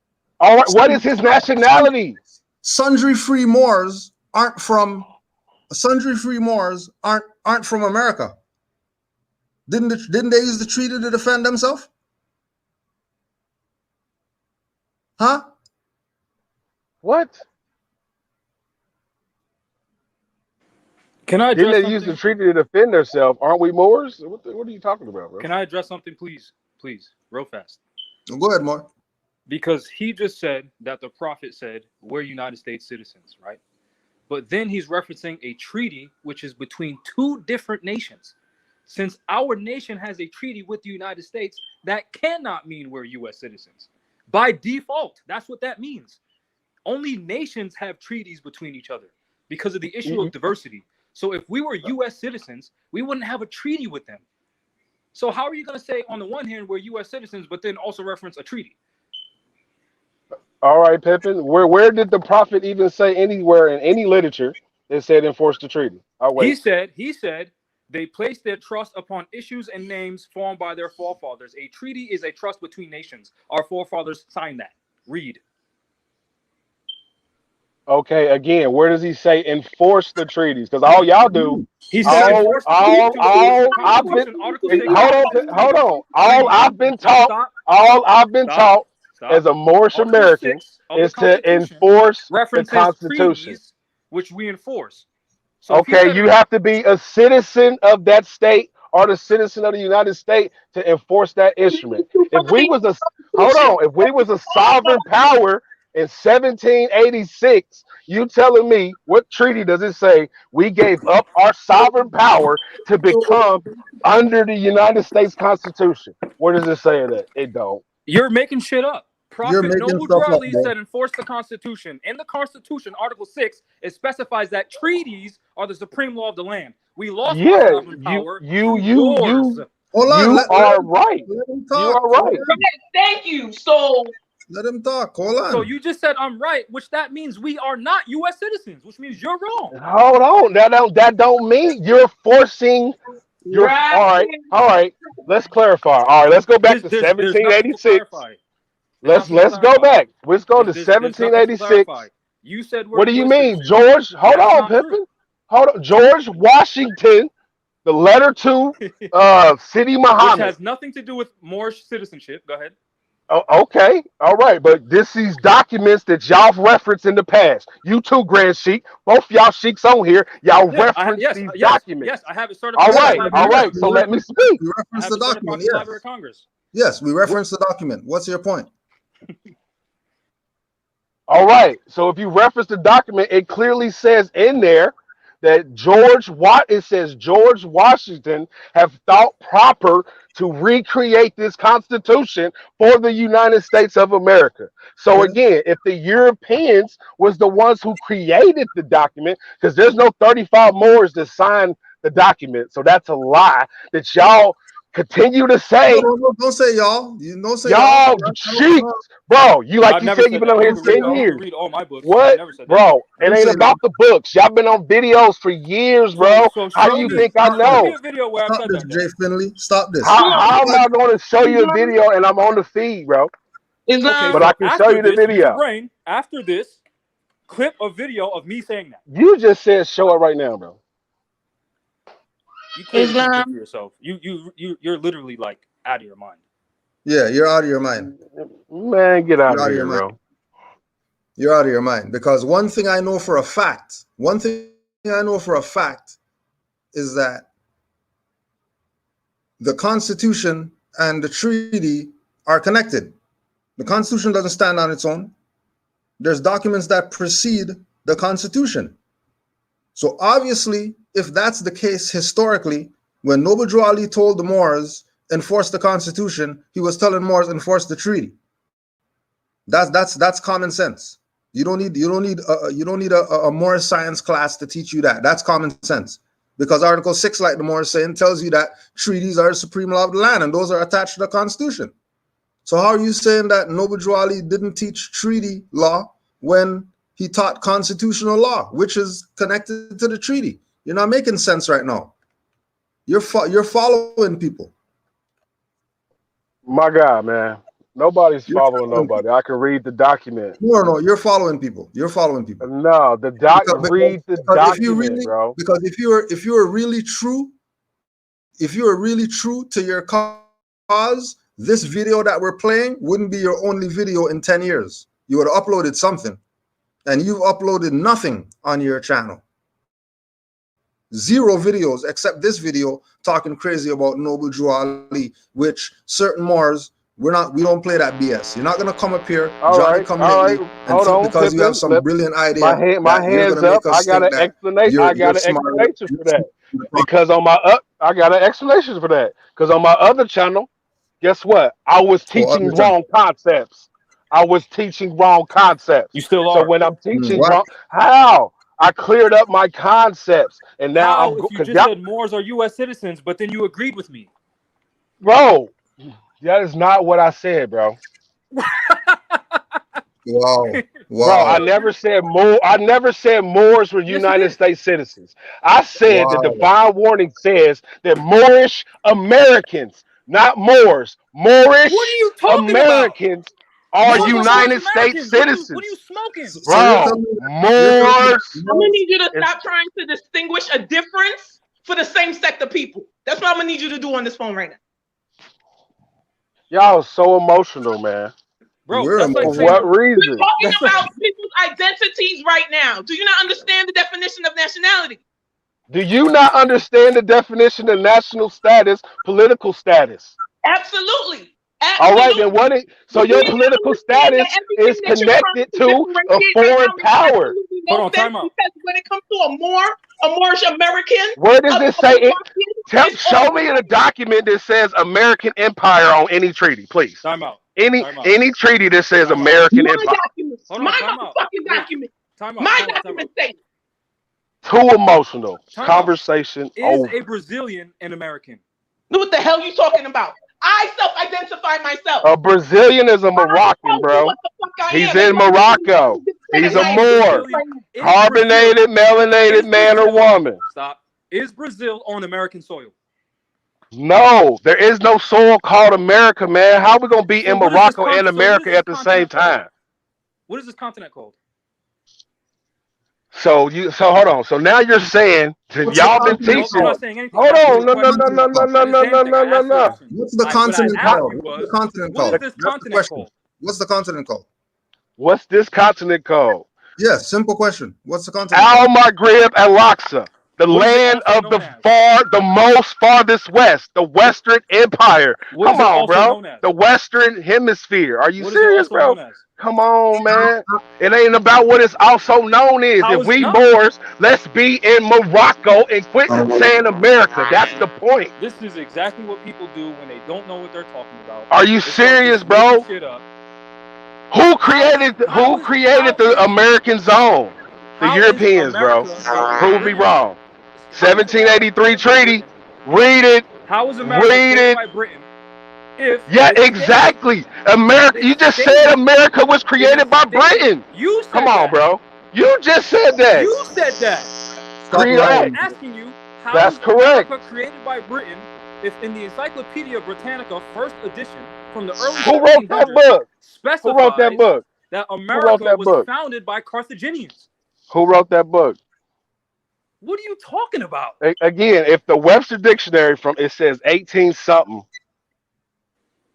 F: All right, what is his nationality?
D: Sundry free Moors aren't from America. Didn't they use the treaty to defend themselves? Huh?
F: What?
G: Can I
F: Didn't
G: address
F: they use the
G: something?
F: treaty to defend themselves? Aren't we Moors? What are you talking about, bro?
G: Can I address something, please? Please, real fast.
D: Go ahead, Moore.
G: Because he just said that the prophet said we're United States citizens, right? But then he's referencing a treaty which is between two different nations. Since our nation has a treaty with the United States, that cannot mean we're U.S. citizens. By default, that's what that means. Only nations have treaties between each other because of the issue of diversity. So if we were U.S. citizens, we wouldn't have a treaty with them. So how are you going to say on the one hand we're U.S. citizens, but then also reference a treaty?
F: All right, Pippin. Where did the prophet even say anywhere in any literature that said enforce the treaty? I'll wait.
G: He said they placed their trust upon issues and names formed by their forefathers. A treaty is a trust between nations. Our forefathers signed that. Read.
F: Okay, again, where does he say enforce the treaties? Because all y'all do,
G: He said enforce the Constitution, Article 6.
F: hold on. All I've been taught as a Moorish
G: Article
F: American
G: 6 of
F: is
G: the
F: to
G: Constitution
F: enforce the
G: references
F: Constitution.
G: treaties, which we enforce. So
F: Okay, you have to be a citizen of that state or the citizen of the United States to enforce that instrument. If we was a sovereign power in 1786, you telling me what treaty does it say we gave up our sovereign power to become under the United States Constitution? Where does it say that? It don't.
G: You're making shit up.
D: You're
G: Prophet
D: making
G: Noble
D: stuff up,
G: Drawley
D: bro.
G: said enforce the Constitution. In the Constitution, Article 6, it specifies that treaties are the supreme law of the land. We lost our
F: Yeah,
G: sovereign power through wars.
D: Hold on.
F: You are right.
D: Let him
F: You
D: talk.
F: are right.
E: Thank you. So
D: Let him talk. Hold on.
G: So you just said I'm right, which that means we are not U.S. citizens, which means you're wrong.
F: Hold on. That don't mean you're forcing.
E: right.
F: All right. Let's clarify. All right. Let's go back to
G: There's nothing to
F: 1786.
G: clarify.
F: Let's go back. Let's go to
G: There's nothing to
F: 1786.
G: clarify. You said we're
F: What do you
G: US
F: mean,
G: citizens.
F: George? Hold
G: That's
F: on,
G: not true.
F: Pippin. Hold on. George Washington, the letter to City
G: Which
F: Muhammad.
G: has nothing to do with Moorish citizenship. Go ahead.
F: Oh, okay. All right. But these documents that y'all referenced in the past. You too, Grand Sheik. Both y'all sheiks on here. Y'all reference these documents.
G: Yes, I have it certified.
F: All right. All right. So let me speak.
D: We reference the document.
G: Library of Congress.
D: Yes, we reference the document. What's your point?
F: All right. So if you reference the document, it clearly says in there that George Washington have thought proper to recreate this Constitution for the United States of America. So again, if the Europeans was the ones who created the document, because there's no 35 Moors that signed the document, so that's a lie that y'all continue to say.
D: No, don't say y'all. You don't say
F: y'all cheats, bro. You said you've been on here 10 years.
G: Read all my books.
F: What, bro? It ain't about the books. Y'all been on videos for years, bro. How do you think I know?
G: Show me a video where
D: Stop
G: I said
D: this,
G: that.
D: Jay Finley. Stop this.
F: How am I going to show you a video and I'm on the feed, bro?
E: Islam.
F: But I can show you the video.
G: After this, clip a video of me saying that.
F: You just said show it right now, bro.
G: You clearly think for yourself. You're literally like out of your mind.
D: Yeah, you're out of your mind.
F: Man, get out of here, bro.
D: You're out of your mind. Because one thing I know for a fact is that the Constitution and the treaty are connected. The Constitution doesn't stand on its own. There's documents that precede the Constitution. So obviously, if that's the case historically, when Noble Drew Ali told the Moors enforce the Constitution, he was telling Moors enforce the treaty. That's common sense. You don't need a Moorish science class to teach you that. That's common sense. Because Article 6, like the Moors saying, tells you that treaties are the supreme law of the land, and those are attached to the Constitution. So how are you saying that Noble Drew Ali didn't teach treaty law when he taught constitutional law, which is connected to the treaty? You're not making sense right now. You're following people.
F: My God, man. Nobody's
D: You're
F: following
D: following
F: nobody.
D: people.
F: I can read the document.
D: No, you're following people. You're following people.
F: No, read the
D: Because if you
F: document,
D: really,
F: bro.
D: because if you are really true, if you are really true to your cause, this video that we're playing wouldn't be your only video in 10 years. You would have uploaded something, and you've uploaded nothing on your channel. 0 videos except this video talking crazy about Noble Drew Ali, which certain Moors, we don't play that BS. You're not gonna come up here,
F: All
D: Johnny
F: right,
D: come
F: all
D: lately,
F: right.
D: and
F: Hold
D: think
F: on,
D: because you have
F: Pippin.
D: some brilliant idea
F: My
D: that you're
F: hands
D: gonna
F: up.
D: make us think that
F: I got
D: you're
F: an
D: smarter.
F: explanation for that. Because on my I got an explanation for that. Because on my other channel, guess what? I was teaching
D: Other channel.
F: wrong concepts.
G: You still
F: So
G: are.
F: when I'm teaching
D: What?
F: wrong, how? I cleared up my concepts, and now
G: How
F: I'm
G: if you
F: because
G: just said Moors are U.S. citizens, but then you agreed with me?
F: bro, that is not what I said, bro.
D: Wow.
F: Bro, I
D: Wow.
F: never said more. I never said Moors were
G: Yes, you
F: United
G: did.
F: States citizens. I said the
D: Wow.
F: divine warning says that Moorish Americans, not Moors,
G: What are
F: Moorish
G: you talking about?
F: Americans are
G: Moors are Moorish
F: United States
G: Americans. What are you
F: citizens.
G: smoking?
D: So you're
F: Bro,
D: telling me you're telling me
F: Moors
E: I'm gonna
D: Moors-
E: need you to
F: is
E: stop trying to distinguish a difference for the same sect of people. That's what I'm gonna need you to do on this phone right now.
F: y'all so emotional, man.
G: Bro,
D: we're
G: that's like
F: For
G: saying
F: what
D: emotional.
E: We're
F: reason?
E: talking
G: that's like
E: about people's identities right now. Do you not understand the definition of nationality?
F: Do you not understand the definition of national status, political status?
E: Absolutely.
F: All right, then
E: Absolutely.
F: what it so
E: But do
F: your
E: you not
F: political
E: understand that
F: status
E: everything
F: is
E: that you're trying
F: connected
E: to
F: to a
E: differentiate right now
F: foreign
E: makes
F: power.
E: absolutely
G: hold
E: no
G: on,
E: sense
G: time out.
E: because when it comes to a Moorish American,
F: Where does
E: a
F: it say it?
E: Moroccan, it's all
F: Show me in a document that says American Empire on any treaty, please.
G: Time out.
F: Any
G: Time out.
F: any treaty that says
G: Time out.
F: American
E: my
F: Empire.
E: documents.
G: Hold on,
E: My
G: time out.
E: motherfucking
G: Wait.
E: document.
G: Time out.
E: My
G: Time out. Time out.
E: document say
F: Too emotional.
G: Time out.
F: Conversation
G: Is a
F: over.
G: Brazilian an American?
E: what the hell you talking about? I self-identify myself.
F: A Brazilian is a
E: I
F: Moroccan,
E: told you
F: bro.
E: what the fuck I
F: He's
E: am. That's
F: in
E: why
F: Morocco.
E: you
F: He's
E: discredit
F: a
E: my
G: Is
F: Moor.
E: existence
G: Brazilian
E: right now.
G: is
F: Carbonated, melanated man or woman.
G: Stop. Is Brazil on American soil?
F: No, there is no soil called America, man. How we gonna be
G: So
F: in
G: what is this
F: Morocco and America at the same
G: continent called?
F: time?
G: What is this continent called?
F: So hold on. So now you're saying that
D: What's the
F: y'all been
D: continent
G: No, I'm
F: teaching.
G: not
D: called?
G: saying anything. I'm
F: Hold
G: asking you
F: on,
G: a
F: no,
D: What's the
F: no, no,
G: question.
F: no,
D: continent
F: no,
D: called?
G: I
F: no,
G: didn't
F: no,
G: say
F: no,
G: anything.
F: no,
G: I
F: no,
G: asked you a
F: no.
G: question.
D: What's the
G: What I
D: continent
G: asked
D: called?
G: you
D: What's the
G: was,
D: continent
G: what is
D: called?
G: this
D: That's the
G: continent
D: question.
G: called?
D: What's the continent called?
F: What's this continent called?
D: Yes, simple question. What's the continent
F: Al
D: called?
F: Maghrib Al Aqsa, the
G: What is it
F: land
G: also
F: of
G: known as?
F: the most farthest west, the Western Empire.
G: What is
F: Come
G: it
F: on,
G: also
F: bro.
G: known as?
F: The Western Hemisphere. Are you
G: What is it
F: serious,
G: also
F: bro?
G: known as?
F: Come on,
D: Uh,
F: man. It ain't about what it's also known as.
G: How
F: If
G: is it
F: we
G: not?
F: Moors, let's be in Morocco and quit saying America. That's the point.
G: This is exactly what people do when they don't know what they're talking about.
F: Are you
G: They start
F: serious,
G: just making
F: bro?
G: shit up.
F: Who
G: How
F: created
G: how
F: who
G: is
F: created the American zone? The
G: how is
F: Europeans, bro.
G: America a
F: Prove me
G: British?
F: wrong.
G: How is America
F: 1783
G: created by
F: treaty.
G: Britain?
F: Read it.
G: How is America
F: Read
G: created
F: it.
G: by Britain if
F: Yeah,
G: it stated
F: exactly. America.
G: it
F: You just said
G: stated
F: America was
G: it is
F: created by
G: stated?
F: Britain.
G: You
F: Come
G: said
F: on,
G: that.
F: bro. You just said that.
G: You said that.
D: Stop
G: I'm
F: Correct.
D: lying.
G: asking you, how
F: That's
G: is
F: correct.
G: America created by Britain if in the Encyclopedia Britannica first edition from the early
F: Who wrote that
G: 1700s
F: book? Who wrote that
G: specifies
F: book?
G: that
F: Who wrote
G: America
F: that
G: was
F: book?
G: founded by Carthaginians?
F: Who wrote that book?
G: What are you talking about?
F: Again, if the Webster Dictionary from it says 18 something,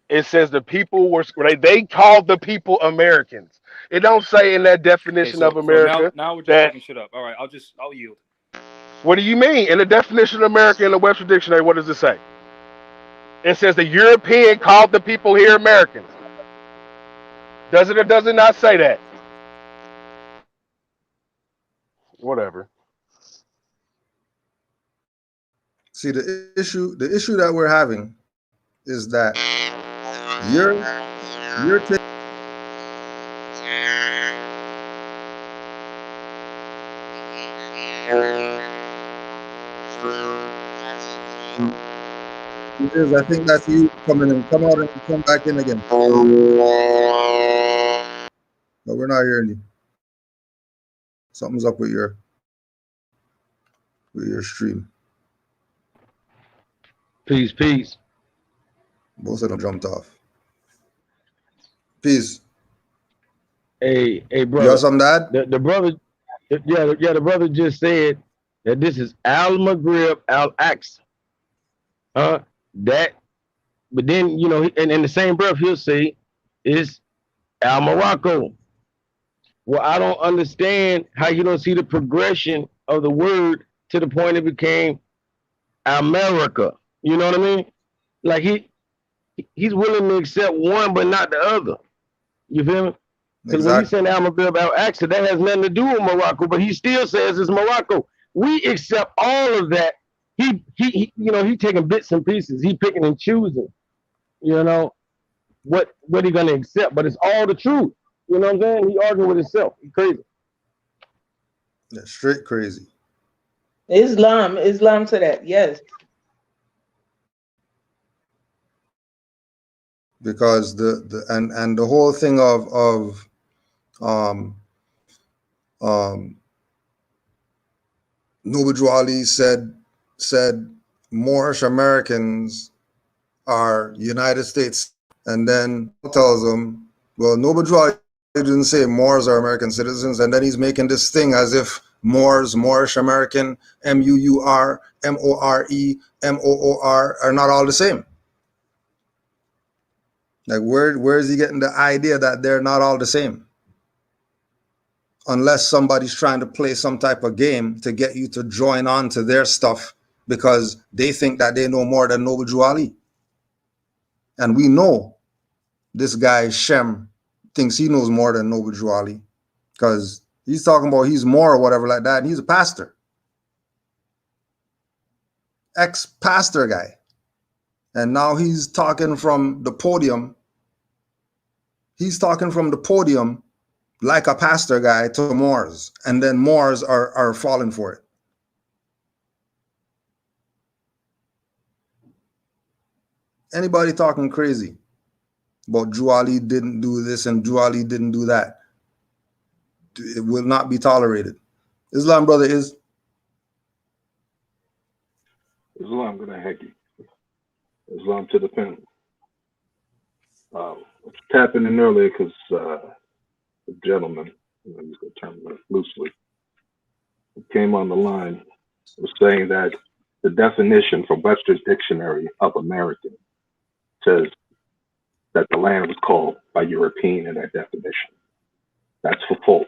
F: it says the people were they called the people Americans. It don't say in that
G: Okay,
F: definition of
G: so now
F: America
G: now we're just
F: that.
G: making shit up. All right, I'll yield.
F: What do you mean? In the definition of America in the Webster Dictionary, what does it say? It says the European called the people here Americans. Does it or does it not say that? Whatever.
D: See, the issue that we're having is that you're taking I think that's you coming in. Come out and come back in again. But we're not hearing you. Something's up with your stream.
H: Peace, peace.
D: Both of them jumped off. Peace.
H: Hey,
D: You have
H: brother.
D: some dad?
H: The brother, the brother just said that this is Al Maghrib Al Aqsa. That, but then and in the same breath he'll say it's Al Morocco. Well, I don't understand how you don't see the progression of the word to the point it became America. You know what I mean? Like he's willing to accept one but not the other. You feel me? Because when he's
D: Exactly.
H: saying Almabil about accent, that has nothing to do with Morocco, but he still says it's Morocco. We accept all of that. He taking bits and pieces. He picking and choosing. You know what he gonna accept, but it's all the truth. You know what I'm saying? He arguing with himself. He crazy.
D: That's straight crazy.
E: Islam to that, yes.
D: Because and the whole thing of um Noble Drew Ali said Moorish Americans are United States, and then tells them, well, Noble Drew Ali didn't say Moors are American citizens, and then he's making this thing as if Moorish American, MUUR, MORE, MOOR are not all the same. Like where is he getting the idea that they're not all the same? Unless somebody's trying to play some type of game to get you to join on to their stuff because they think that they know more than Noble Drew Ali. And we know this guy Shem thinks he knows more than Noble Drew Ali because he's talking about he's more or whatever like that. And he's a pastor, ex-pastor guy. And now he's talking from the podium. He's talking from the podium like a pastor guy to Moors, and then Moors are falling for it. Anybody talking crazy about Drew Ali didn't do this and Drew Ali didn't do that, it will not be tolerated. Islam, brother, is
F: Islam gonna heck you. Islam to the pen. Tapping in earlier because the gentleman, I'm just gonna term it loosely, came on the line, was saying that the definition from Webster's Dictionary of American says that the land was called by European in that definition. That's for full.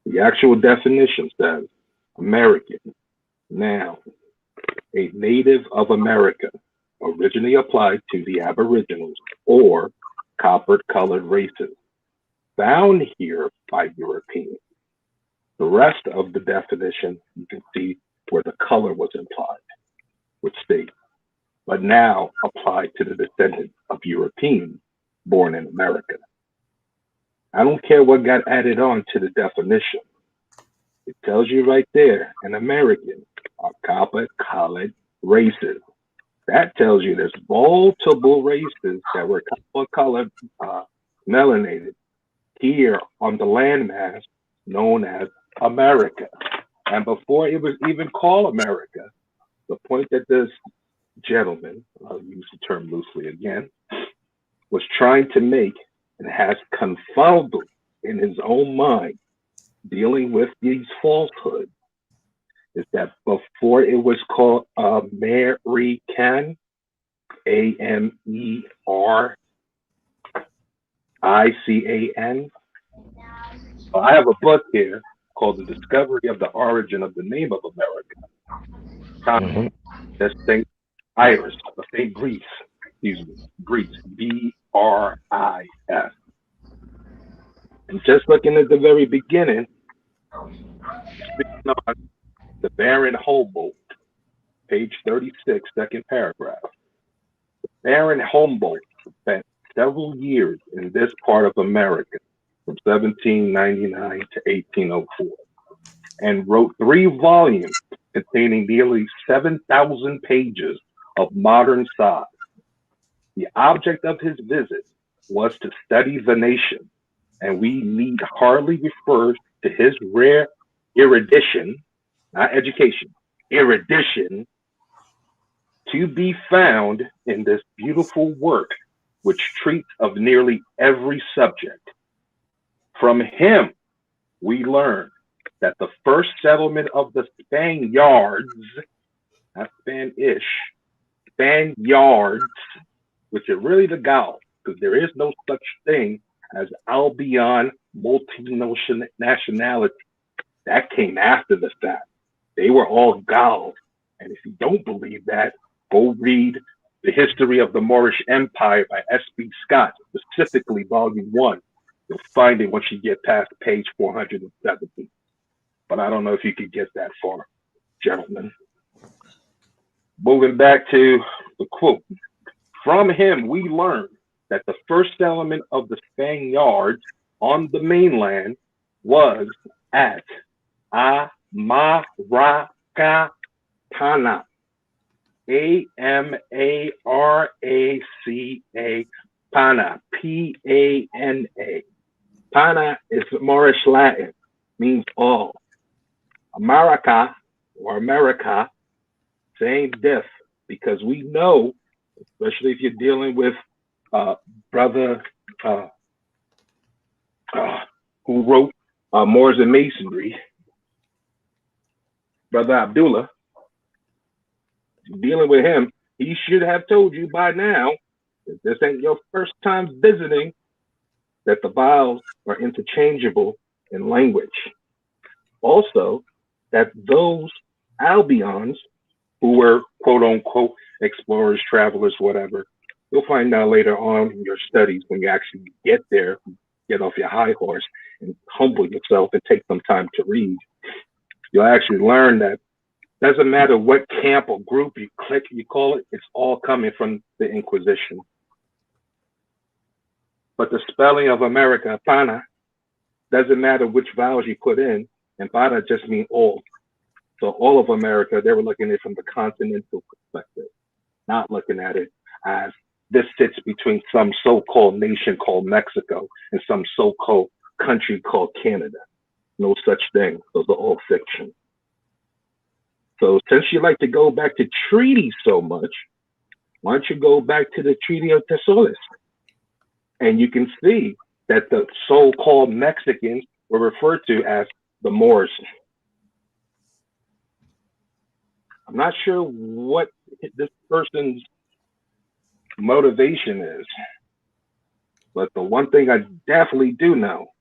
F: The actual definition says American, noun, a native of America, originally applied to the Aboriginals or copper-colored races, found here by Europeans. The rest of the definition, you can see where the color was implied, which states, but now applied to the descendants of Europeans born in America. I don't care what got added on to the definition. It tells you right there, an American are copper-colored races. That tells you there's multiple races that were copper-colored, melanated here on the landmass known as America. And before it was even called America, the point that this gentleman, I'll use the term loosely again, was trying to make and has confounded in his own mind dealing with these falsehoods is that before it was called American, AMERICAN. I have a book here called The Discovery of the Origin of the Name of America. That's St. Iris, St. Greece, excuse me, Greece, BRIS. And just looking at the very beginning, speaking on the Baron Humboldt, page 36, second paragraph. Baron Humboldt spent several years in this part of America from 1799 to 1804 and wrote 3 volumes containing nearly 7,000 pages of modern size. The object of his visit was to study the nation, and we need hardly refer to his rare erudition, not education, erudition, to be found in this beautiful work
I: which treats of nearly every subject. From him, we learn that the first settlement of the Spaniards, not Spanish, Spaniards, which are really the Gauls, because there is no such thing as Albion multinationality. That came after the fact. They were all Gauls. And if you don't believe that, go read The History of the Moorish Empire by S.B. Scott, specifically Volume 1. You'll find it once you get past page 470. But I don't know if you could get that far, gentlemen. Moving back to the quote. From him, we learn that the first settlement of the Spaniards on the mainland was at Amaracapana, A-M-A-R-A-C-A, Pana, P-A-N-A. Pana is Moorish Latin, means all. America or America, same diff, because we know, especially if you're dealing with brother who wrote Moors and Masonry, Brother Abdullah, dealing with him, he should have told you by now, if this ain't your first time visiting, that the vowels are interchangeable in language. Also, that those Albions, who were quote unquote explorers, travelers, whatever, you'll find out later on in your studies when you actually get there, get off your high horse and humble yourself and take some time to read. You'll actually learn that doesn't matter what camp or group you click, you call it, it's all coming from the Inquisition. But the spelling of America, Pana, doesn't matter which vowels you put in, and Pana just means all. So all of America, they were looking at it from the continental perspective, not looking at it as this sits between some so-called nation called Mexico and some so-called country called Canada. No such thing. Those are all fiction. So since you like to go back to treaties so much, why don't you go back to the Treaty of Tesolis? And you can see that the so-called Mexicans were referred to as the Moors. I'm not sure what this person's motivation is, but the one thing I definitely do know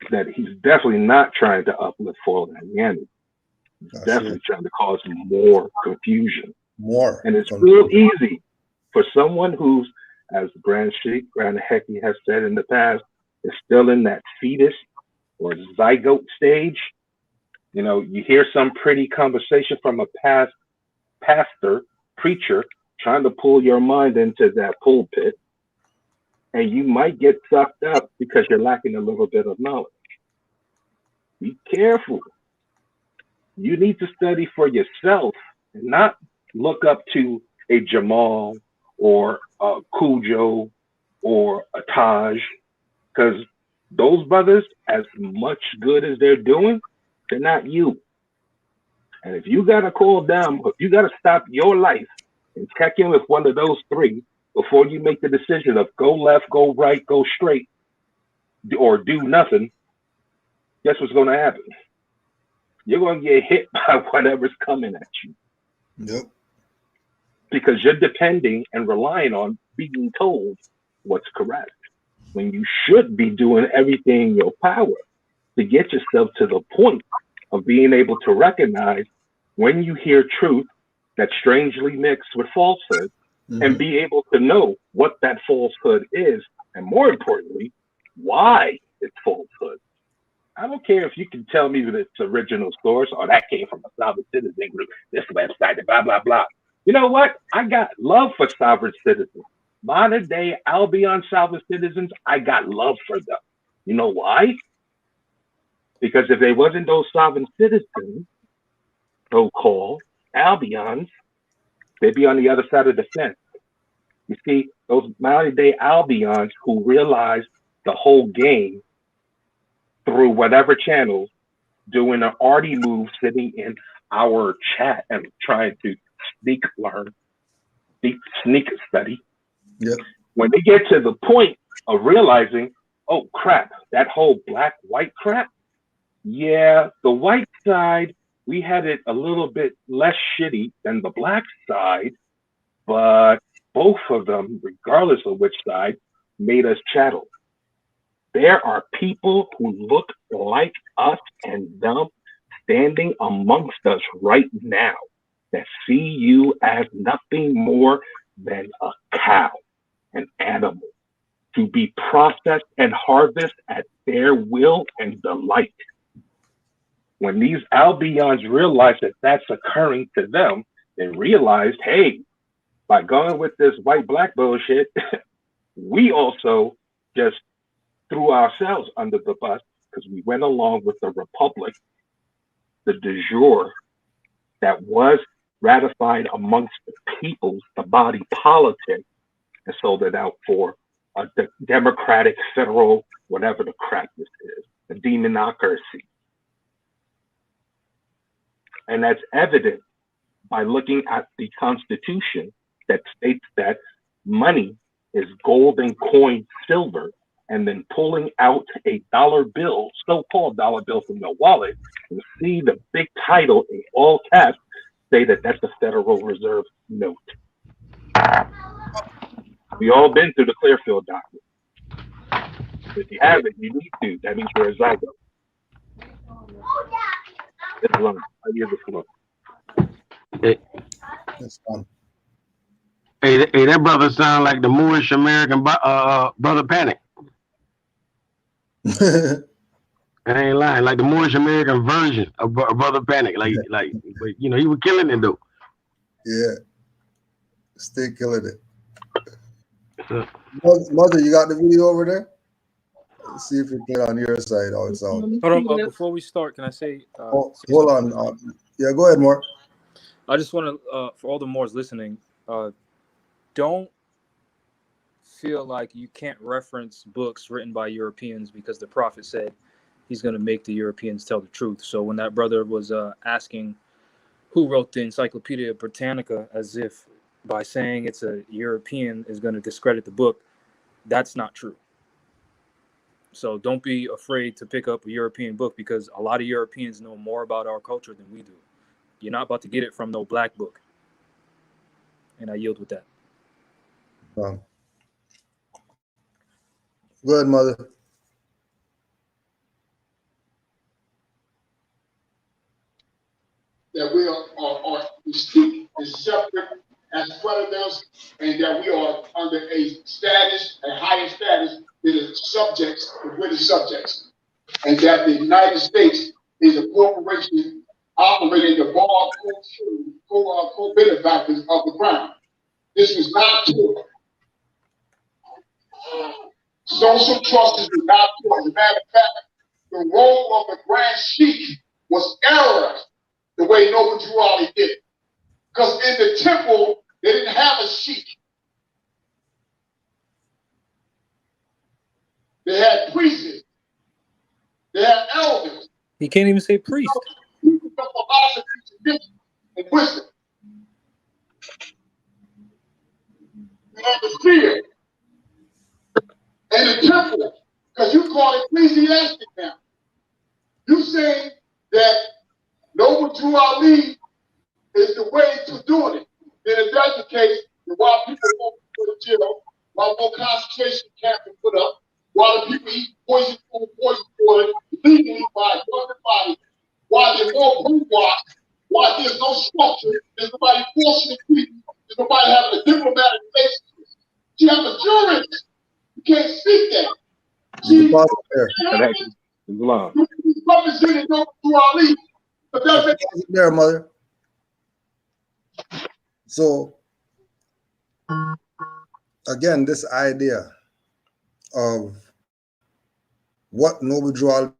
I: is that he's definitely not trying to uplift foreign humanity. He's definitely trying to cause more confusion.
D: More.
I: And it's real easy for someone who's, as Grand Sheikh, Grand Heki has said in the past, is still in that fetus or zygote stage. You know, you hear some pretty conversation from a pastor, preacher, trying to pull your mind into that pulpit, and you might get sucked up because you're lacking a little bit of knowledge. Be careful. You need to study for yourself and not look up to a Jamal or a Cujo or a Taj, because those brothers, as much good as they're doing, they're not you. And if you got to call down, if you got to stop your life and check in with one of those three before you make the decision of go left, go right, go straight, or do nothing, guess what's going to happen? You're going to get hit by whatever's coming at you.
D: Yep.
I: Because you're depending and relying on being told what's correct, when you should be doing everything in your power to get yourself to the point of being able to recognize when you hear truth that's strangely mixed with falsehood, and be able to know what that falsehood is, and more importantly, why it's falsehood. I don't care if you can tell me that it's original source or that came from a sovereign citizen group, this website, blah, blah, blah. You know what? I got love for sovereign citizens. Modern day Albion sovereign citizens, I got love for them. You know why? Because if they wasn't those sovereign citizens, so-called Albions, they'd be on the other side of the fence. You see, those modern day Albions who realize the whole game through whatever channels, doing an arty move, sitting in our chat and trying to sneak learn, sneak study.
D: Yep.
I: When they get to the point of realizing, oh crap, that whole black-white crap, yeah, the white side, we had it a little bit less shitty than the black side, but both of them, regardless of which side, made us chattel. There are people who look like us and them standing amongst us right now that see you as nothing more than a cow, an animal, to be processed and harvested at their will and delight. When these Albions realized that that's occurring to them, they realized, hey, by going with this white-black bullshit, we also just threw ourselves under the bus because we went along with the republic, the de jure, that was ratified amongst the peoples, the body politic, and sold it out for a democratic, federal, whatever the crap this is, a demonocracy. And that's evident by looking at the Constitution that states that money is gold and coin silver, and then pulling out a dollar bill, so-called dollar bill from your wallet, and see the big title in all caps say that that's the Federal Reserve note. We all been through the Clearfield document. If you haven't, you need to. That means you're a zygote. It's long. I hear the floor.
D: That's fun.
H: Hey, that brother sound like the Moorish American brother Panic. I ain't lying, like the Moorish American version of Brother Panic. Like, but, you know, he was killing it though.
D: Yeah, still killing it. Mother, you got the video over there? Let's see if it's clear on your side how it sounds.
G: Hold on, before we start, can I say?
D: Hold on. Yeah, go ahead, Mark.
G: I just want to, for all the Moors listening, don't feel like you can't reference books written by Europeans because the prophet said he's going to make the Europeans tell the truth. So when that brother was asking who wrote the Encyclopedia Britannica, as if by saying it's a European is going to discredit the book, that's not true. So don't be afraid to pick up a European book because a lot of Europeans know more about our culture than we do. You're not about to get it from no black book. And I yield with that.
D: Go ahead, Mother.
J: That we are distinct and separate as predators, and that we are under a status, a higher status than the subjects, the British subjects, and that the United States is a corporation operating the co-benefactors of the crown. This was not true. Social trust is not true. As a matter of fact, the role of the Grand Sheik was error, the way Noble Drew Ali did it. Because in the temple, they didn't have a sheik. They had priests. They had elders.
G: He can't even say priest.
J: People from philosophy and wisdom. They had the fear. And the temple, because you call it ecclesiastic now. You say that Noble Drew Ali is the way to doing it. Then if that's the case, then why people go to the jail, why more concentration camps are put up, why the people eat poison food, poison water, legally by government body, why there's no brainwash, why there's no structure, there's nobody forcing the people, there's nobody having a diplomatic relationship. You have a jurist. You can't speak that. See, representing Noble Drew Ali, but that's
D: there, Mother. So, again, this idea of what Noble Drew Ali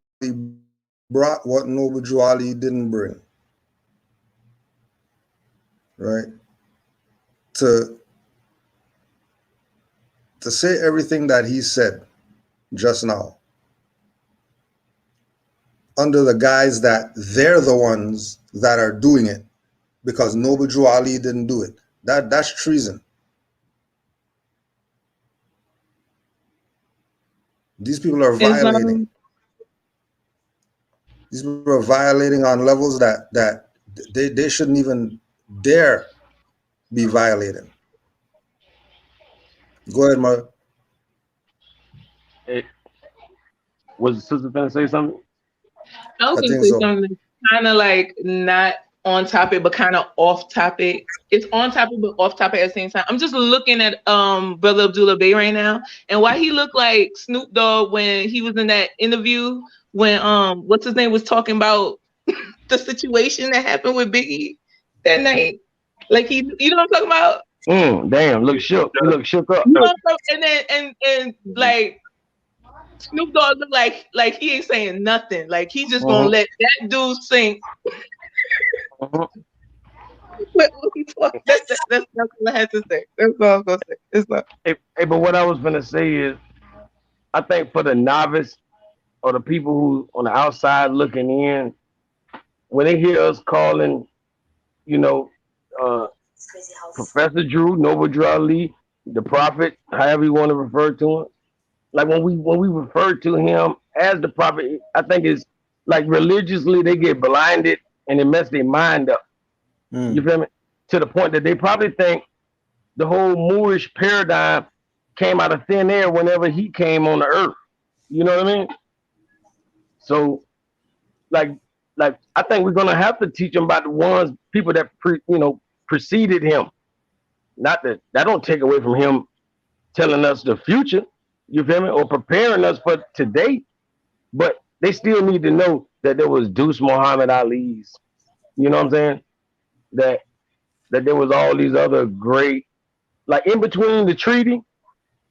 D: brought, what Noble Drew Ali didn't bring, right? To say everything that he said just now, under the guise that they're the ones that are doing it because Noble Drew Ali didn't do it. That's treason. These people are
E: Is
D: violating. These people are violating on levels that they shouldn't even dare be violating. Go ahead, Mark.
H: It, was the sister gonna say something?
E: I was
D: I
E: gonna
D: think
E: say
D: so.
E: something kind of like not on topic, but kind of off topic. It's on topic, but off topic at the same time. I'm just looking at Brother Abdullah Bay right now, and why he looked like Snoop Dogg when he was in that interview when what's his name was talking about the situation that happened with Biggie that night. Like you know what I'm talking about?
H: Damn, look shook. He look shook up.
E: You know what I'm talking, and then like Snoop Dogg look like he ain't saying nothing. Like he just gonna let that dude sink. What he talking? That's all I had to say. That's all I was gonna say. It's not.
H: Hey, but what I was gonna say is, I think for the novice or the people who on the outside looking in, when they hear us calling, you know, uh, Professor Drew, Noble Drew Ali, the prophet, however you want to refer to him, like when we refer to him as the prophet, I think it's like religiously they get blinded and it mess their mind up. You feel me? To the point that they probably think the whole Moorish paradigm came out of thin air whenever he came on the earth. You know what I mean? So, like I think we're gonna have to teach them about the ones people that preceded him. Not that don't take away from him telling us the future. You feel me? Or preparing us for today. But they still need to know that there was Deuce Muhammad Ali's. You know what I'm saying? That there was all these other great, like in between the treaty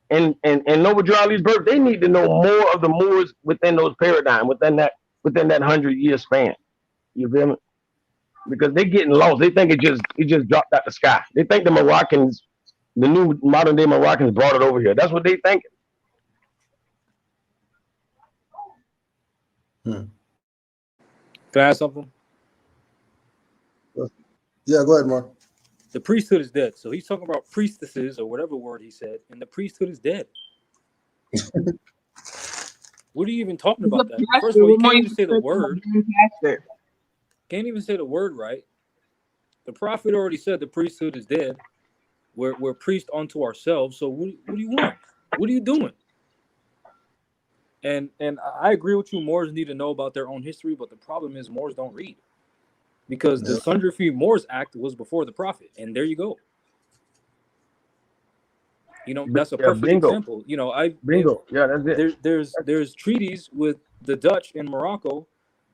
H: and Noble Drew Ali's birth, they need to know more of the Moors within those paradigm, within that 100-year span. You feel me? Because they're getting lost. They think it just dropped out the sky. They think the Moroccans, the new modern day Moroccans, brought it over here. That's what they think.
G: Can I ask something?
D: Yeah, go ahead, Mark.
G: The priesthood is dead. So he's talking about priestesses or whatever word he said, and the priesthood is dead. What are you even talking about that? First of all, you can't even say the word. Can't even say the word right. The prophet already said the priesthood is dead. We're priests unto ourselves. So what do you want? What are you doing? And I agree with you. Moors need to know about their own history, but the problem is Moors don't read. Because the Sundry Free Moors Act was before the prophet, and there you go. You know, that's a perfect example. You know,
H: bingo. Yeah, that's it.
G: There's treaties with the Dutch in Morocco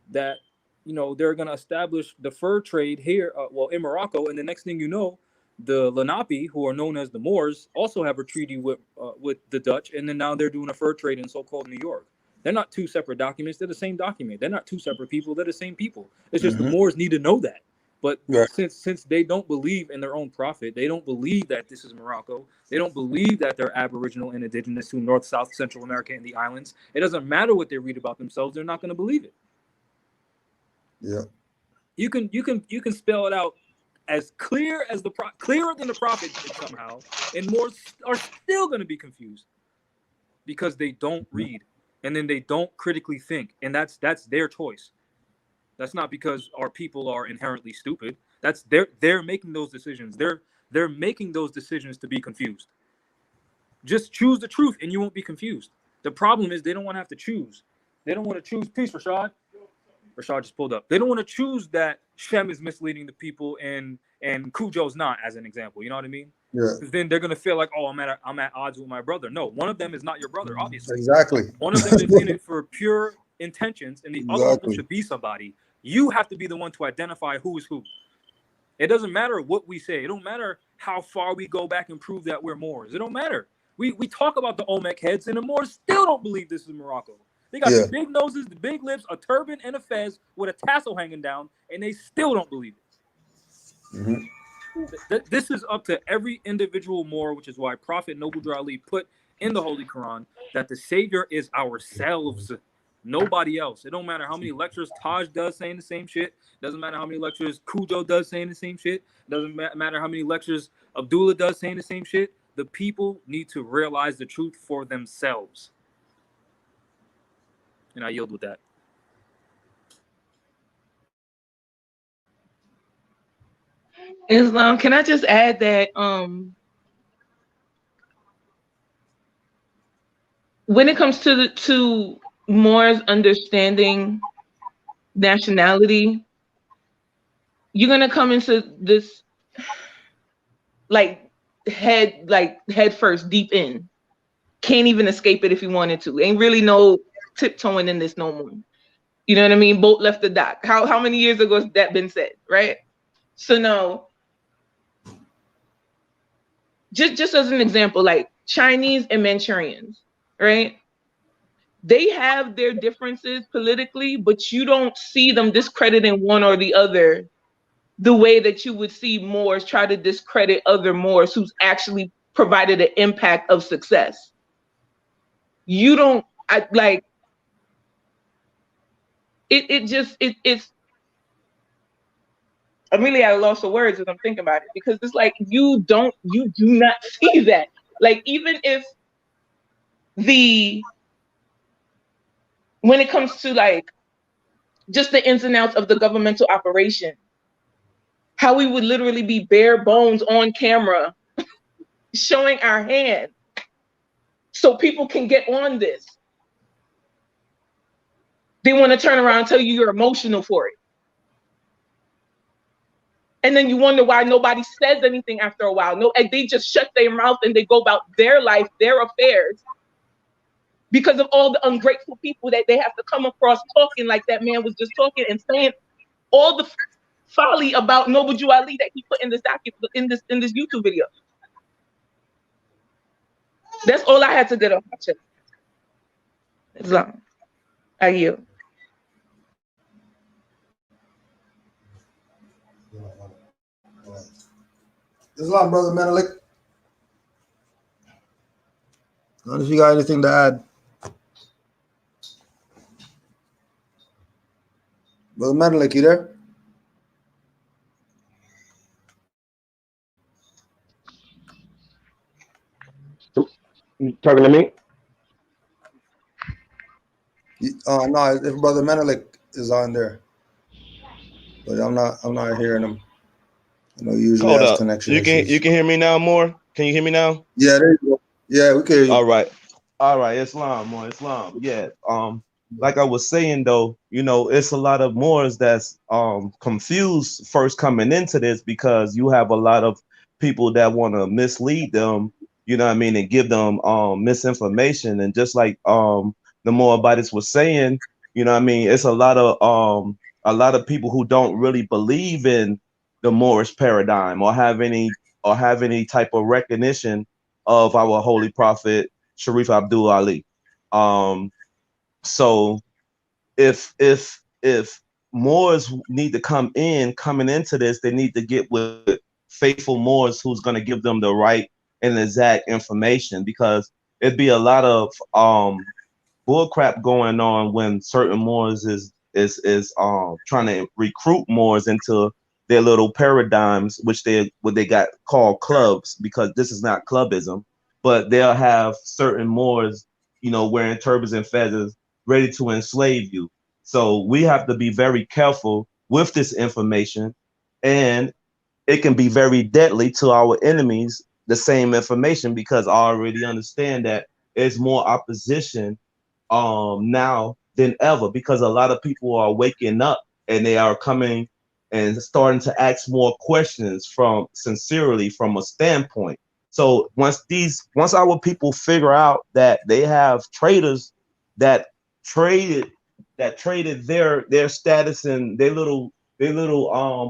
G: that, you know, they're going to establish the fur trade here, in Morocco, and the next thing you know, the Lenape, who are known as the Moors, also have a treaty with the Dutch, and then now they're doing a fur trade in so-called New York. They're not two separate documents. They're the same document. They're not two separate people. They're the same people. It's just the Moors need to know that. But since they don't believe in their own prophet, they don't believe that this is Morocco. They don't believe that they're Aboriginal and indigenous to North, South, Central America and the islands. It doesn't matter what they read about themselves. They're not going to believe it.
D: Yeah.
G: You can spell it out as clear as clearer than the prophet did somehow, and more are still going to be confused because they don't read. And then they don't critically think, and that's their choice. That's not because our people are inherently stupid. That's they're making those decisions. They're making those decisions to be confused. Just choose the truth, and you won't be confused. The problem is they don't want to have to choose. They don't want to choose. Peace, Rashad. Rashad just pulled up. They don't want to choose that Shem is misleading the people and Cujo's not, as an example. You know what I mean?
D: Yeah.
G: Because then they're gonna feel like, oh, I'm at odds with my brother. No, one of them is not your brother, obviously.
D: Exactly.
G: One of them is in it for pure intentions, and the other one wants to be somebody. You have to be the one to identify who is who. It doesn't matter what we say. It don't matter how far we go back and prove that we're Moors. It don't matter. We talk about the Olmec heads, and the Moors still don't believe this is Morocco. They got the big noses, the big lips, a turban, and a fez with a tassel hanging down, and they still don't believe it. This is up to every individual Moor, which is why Prophet Noble Drew Ali put in the Holy Quran that the Savior is ourselves, nobody else. It don't matter how many lectures Taj does saying the same shit. Doesn't matter how many lectures Cujo does saying the same shit. Doesn't matter how many lectures Abdullah does saying the same shit. The people need to realize the truth for themselves. And I yield with that.
E: Islam, can I just add that when it comes to Moors understanding nationality, you're gonna come into this like head first, deep in. Can't even escape it if you wanted to. Ain't really no tiptoeing in this no more. You know what I mean? Boat left the dock. How many years ago has that been said, right? So no, just as an example, like Chinese and Manchurians, right? They have their differences politically, but you don't see them discrediting one or the other the way that you would see Moors try to discredit other Moors who's actually provided an impact of success. You don't, I like it's I'm really at a loss of words as I'm thinking about it, because it's like you do not see that. Like, even if when it comes to like just the ins and outs of the governmental operation, how we would literally be bare bones on camera showing our hand so people can get on this. They want to turn around and tell you you're emotional for it. And then you wonder why nobody says anything after a while. No, and they just shut their mouth and they go about their life, their affairs, because of all the ungrateful people that they have to come across talking like that man was just talking and saying all the folly about Noble Jew Ali that he put in this document, in this YouTube video. That's all I had to get off my chest. Islam. I yield.
D: Islam, brother Menelik. If you got anything to add, brother Menelik, you there?
H: You talking to me?
D: No, if brother Menelik is on there, but I'm not hearing him. You know, he usually
K: Hold
D: has
K: up.
D: connection
K: You
D: issues.
K: can hear me now more? Can you hear me now?
D: Yeah, there you go. Yeah, we can hear you.
K: All right. All right, Islam or Islam. Yeah. Like I was saying though, you know, it's a lot of Moors that's confused first coming into this, because you have a lot of people that want to mislead them, you know what I mean, and give them misinformation. And just like the Moabites was saying, you know what I mean, it's a lot of people who don't really believe in the Moorish paradigm or have any type of recognition of our holy prophet Sharif Abdul Ali. So if Moors need to coming into this, they need to get with faithful Moors who's going to give them the right and exact information, because it'd be a lot of bullcrap going on when certain Moors is trying to recruit Moors into their little paradigms, which what they got called clubs, because this is not clubism, but they'll have certain Moors, you know, wearing turbans and feathers, ready to enslave you. So we have to be very careful with this information, and it can be very deadly to our enemies, the same information, because I already understand that there's more opposition now than ever, because a lot of people are waking up and they are coming and starting to ask more questions from a standpoint. So once our people figure out that they have traders that traded their status and their little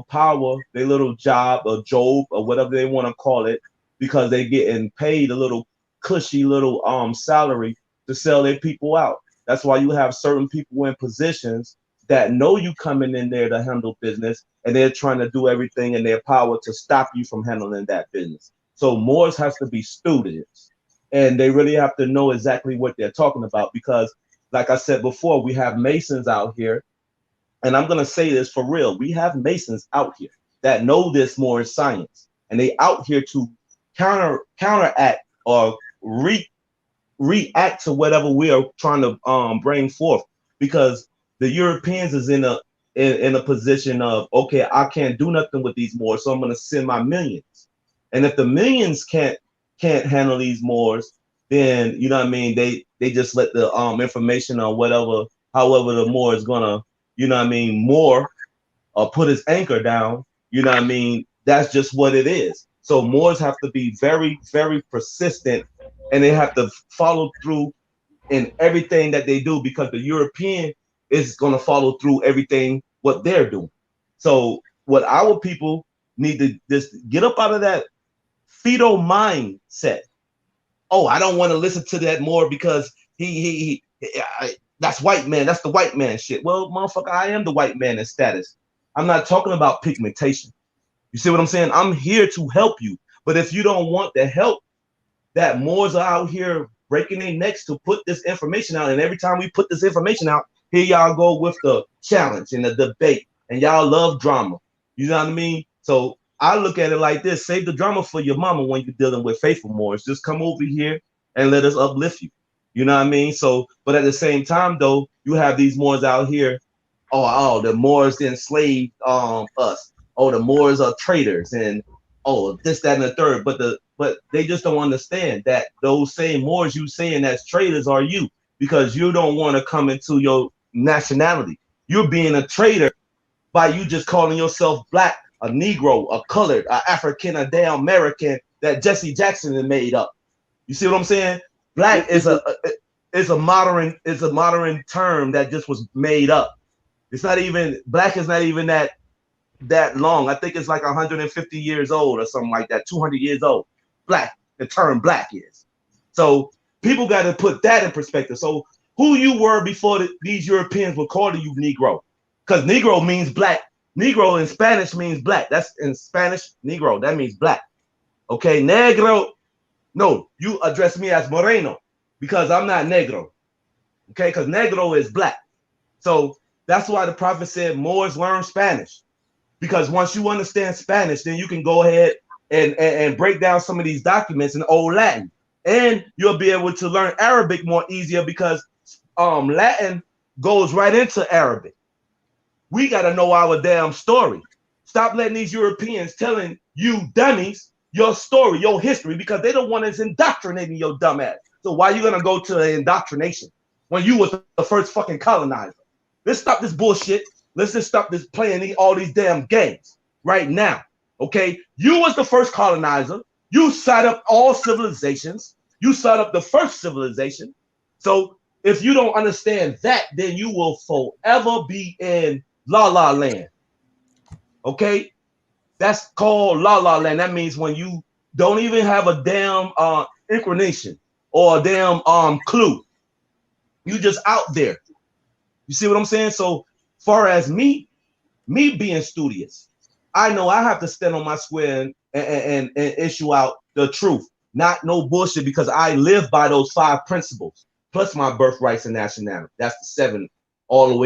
K: power, their little job or job or whatever they want to call it, because they're getting paid a little cushy little salary to sell their people out. That's why you have certain people in positions that know you coming in there to handle business, and they're trying to do everything in their power to stop you from handling that business. So Moors has to be students, and they really have to know exactly what they're talking about, because like I said before, we have Masons out here, and I'm going to say this for real. We have Masons out here that know this more science, and they out here to counteract or react to whatever we are trying to bring forth. because the Europeans is in a position of, okay, I can't do nothing with these Moors, so I'm going to send my millions. And if the millions can't handle these Moors, then you know what I mean, they just let the information or whatever, however the Moor is gonna, you know what I mean, Moor or put his anchor down, you know what I mean, that's just what it is. So Moors have to be very, very persistent, and they have to follow through in everything that they do, because the European is going to follow through everything what they're doing. So what our people need to just get up out of that fetal mindset. Oh, I don't want to listen to that more because that's white man. That's the white man shit. Well, motherfucker, I am the white man in status. I'm not talking about pigmentation. You see what I'm saying? I'm here to help you. But if you don't want the help, that Moors are out here breaking their necks to put this information out. And every time we put this information out, here y'all go with the challenge and the debate. And y'all love drama. You know what I mean? So I look at it like this: save the drama for your mama when you're dealing with faithful Moors. Just come over here and let us uplift you. You know what I mean? So, but at the same time, though, you have these Moors out here. Oh, the Moors enslaved us. Oh, the Moors are traitors, and oh, this, that, and the third. But they just don't understand that those same Moors you saying as traitors are you, because you don't want to come into your nationality. You're being a traitor by you just calling yourself black, a Negro, a colored, a African, a damn American that Jesse Jackson had made up. You see what I'm saying? Black is a modern term that just was made up. It's not even, black is not even that long. I think it's like 150 years old or something like that, 200 years old. Black, the term black is. So people got to put that in perspective. So who you were before these Europeans were calling you Negro, because Negro means black. Negro in Spanish means black. That's in Spanish, Negro, that means black. Okay, negro, no, you address me as Moreno because I'm not negro. Okay, because negro is black. So that's why the prophet said Moors learn Spanish, because once you understand Spanish, then you can go ahead and break down some of these documents in Old Latin, and you'll be able to learn Arabic more easier, because Latin goes right into Arabic. We got to know our damn story. Stop letting these Europeans telling you dummies your story, your history, because they don't want us indoctrinating your dumb ass. So why are you going to go to indoctrination when you was the first fucking colonizer? Let's stop this bullshit. Let's just stop this playing all these damn games right now. Okay, you was the first colonizer. You set up all civilizations. You set up the first civilization. So if you don't understand that, then you will forever be in La La Land. Okay, that's called La La Land. That means when you don't even have a damn inclination or a damn clue. You just out there. You see what I'm saying? So far as me being studious, I know I have to stand on my square and issue out the truth, not no bullshit, because I live by those 5 principles plus my birthrights and nationality. That's the 7 all the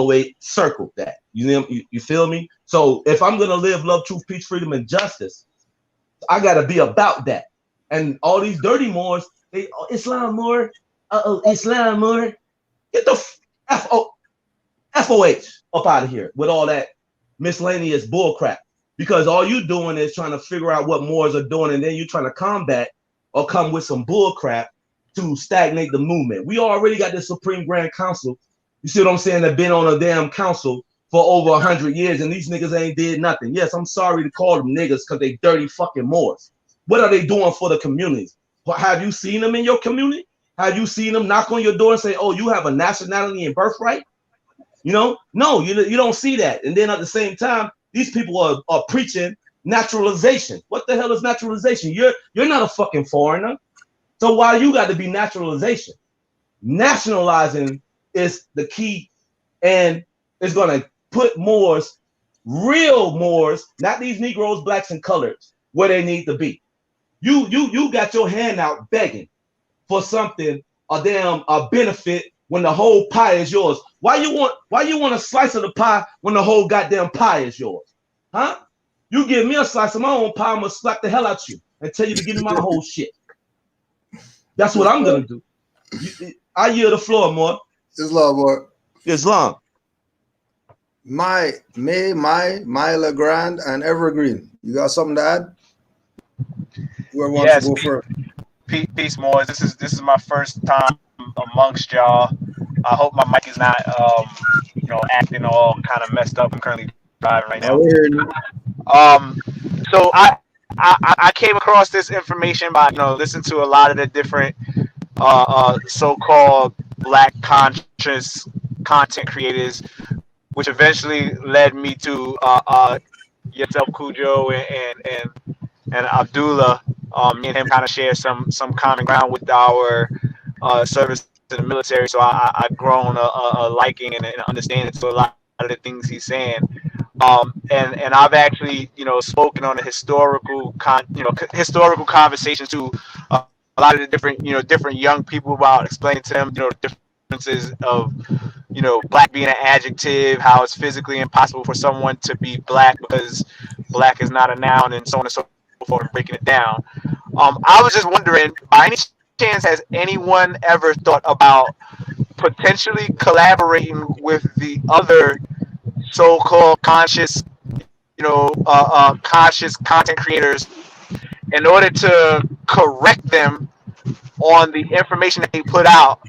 K: way circled that. You feel me? So if I'm gonna live love, truth, peace, freedom, and justice, I gotta be about that. And all these dirty Moors, they Islam Moor, Islam Moor, get the FOH up out of here with all that miscellaneous bullcrap, because all you doing is trying to figure out what Moors are doing, and then you're trying to combat or come with some bullcrap to stagnate the movement. We already got the Supreme Grand Council. You see what I'm saying? They've been on a damn council for over 100 years, and these niggas ain't did nothing. Yes, I'm sorry to call them niggas because they dirty fucking Moors. What are they doing for the communities? Have you seen them in your community? Have you seen them knock on your door and say, oh, you have a nationality and birthright? You know, no, you don't see that. And then at the same time, these people are preaching naturalization. What the hell is naturalization? You're not a fucking foreigner. So why you got to be naturalization? Nationalizing is the key, and it's going to put Moors, real Moors, not these Negroes, blacks, and coloreds, where they need to be. You got your hand out begging for something, a benefit, when the whole pie is yours. Why you want a slice of the pie when the whole goddamn pie is yours? Huh? You give me a slice of my own pie, I'm gonna slap the hell out you and tell you to give me my whole shit. That's what I'm gonna do. I yield the floor, more.
D: Islam, boy.
K: Islam.
D: My Legrand, and Evergreen. You got something to add? Whoever wants to
L: Yes,
D: go first.
L: peace, Moors. This is my first time amongst y'all. I hope my mic is not acting all kind of messed up. I'm currently driving right
D: Now
L: now.
D: we're hearing you.
L: Um, so I came across this information by listening to a lot of the different so-called black conscious content creators, which eventually led me to yourself, Cujo, and Abdullah. Me and him kind of share some common ground with our service in the military. So I've grown a liking and an understanding to a lot of the things he's saying. And I've actually spoken on a historical conversation to a lot of the different young people about explaining to them the differences of black being an adjective, how it's physically impossible for someone to be black because black is not a noun, and so on and so forth, and breaking it down. I was just wondering, by any chance, has anyone ever thought about potentially collaborating with the other so-called conscious content creators in order to correct them on the information that they put out?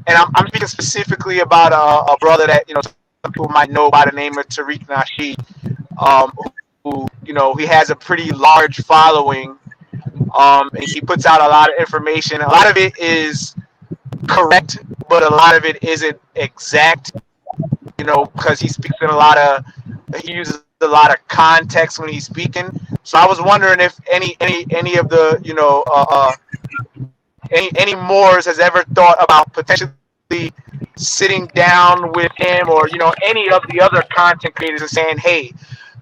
L: And I'm speaking specifically about a brother that some people might know by the name of Tariq Nasheed, who he has a pretty large following. And he puts out a lot of information. A lot of it is correct, but a lot of it isn't exact. Because he uses a lot of context when he's speaking. So I was wondering if any of the any Moors has ever thought about potentially sitting down with him or any of the other content creators and saying, hey,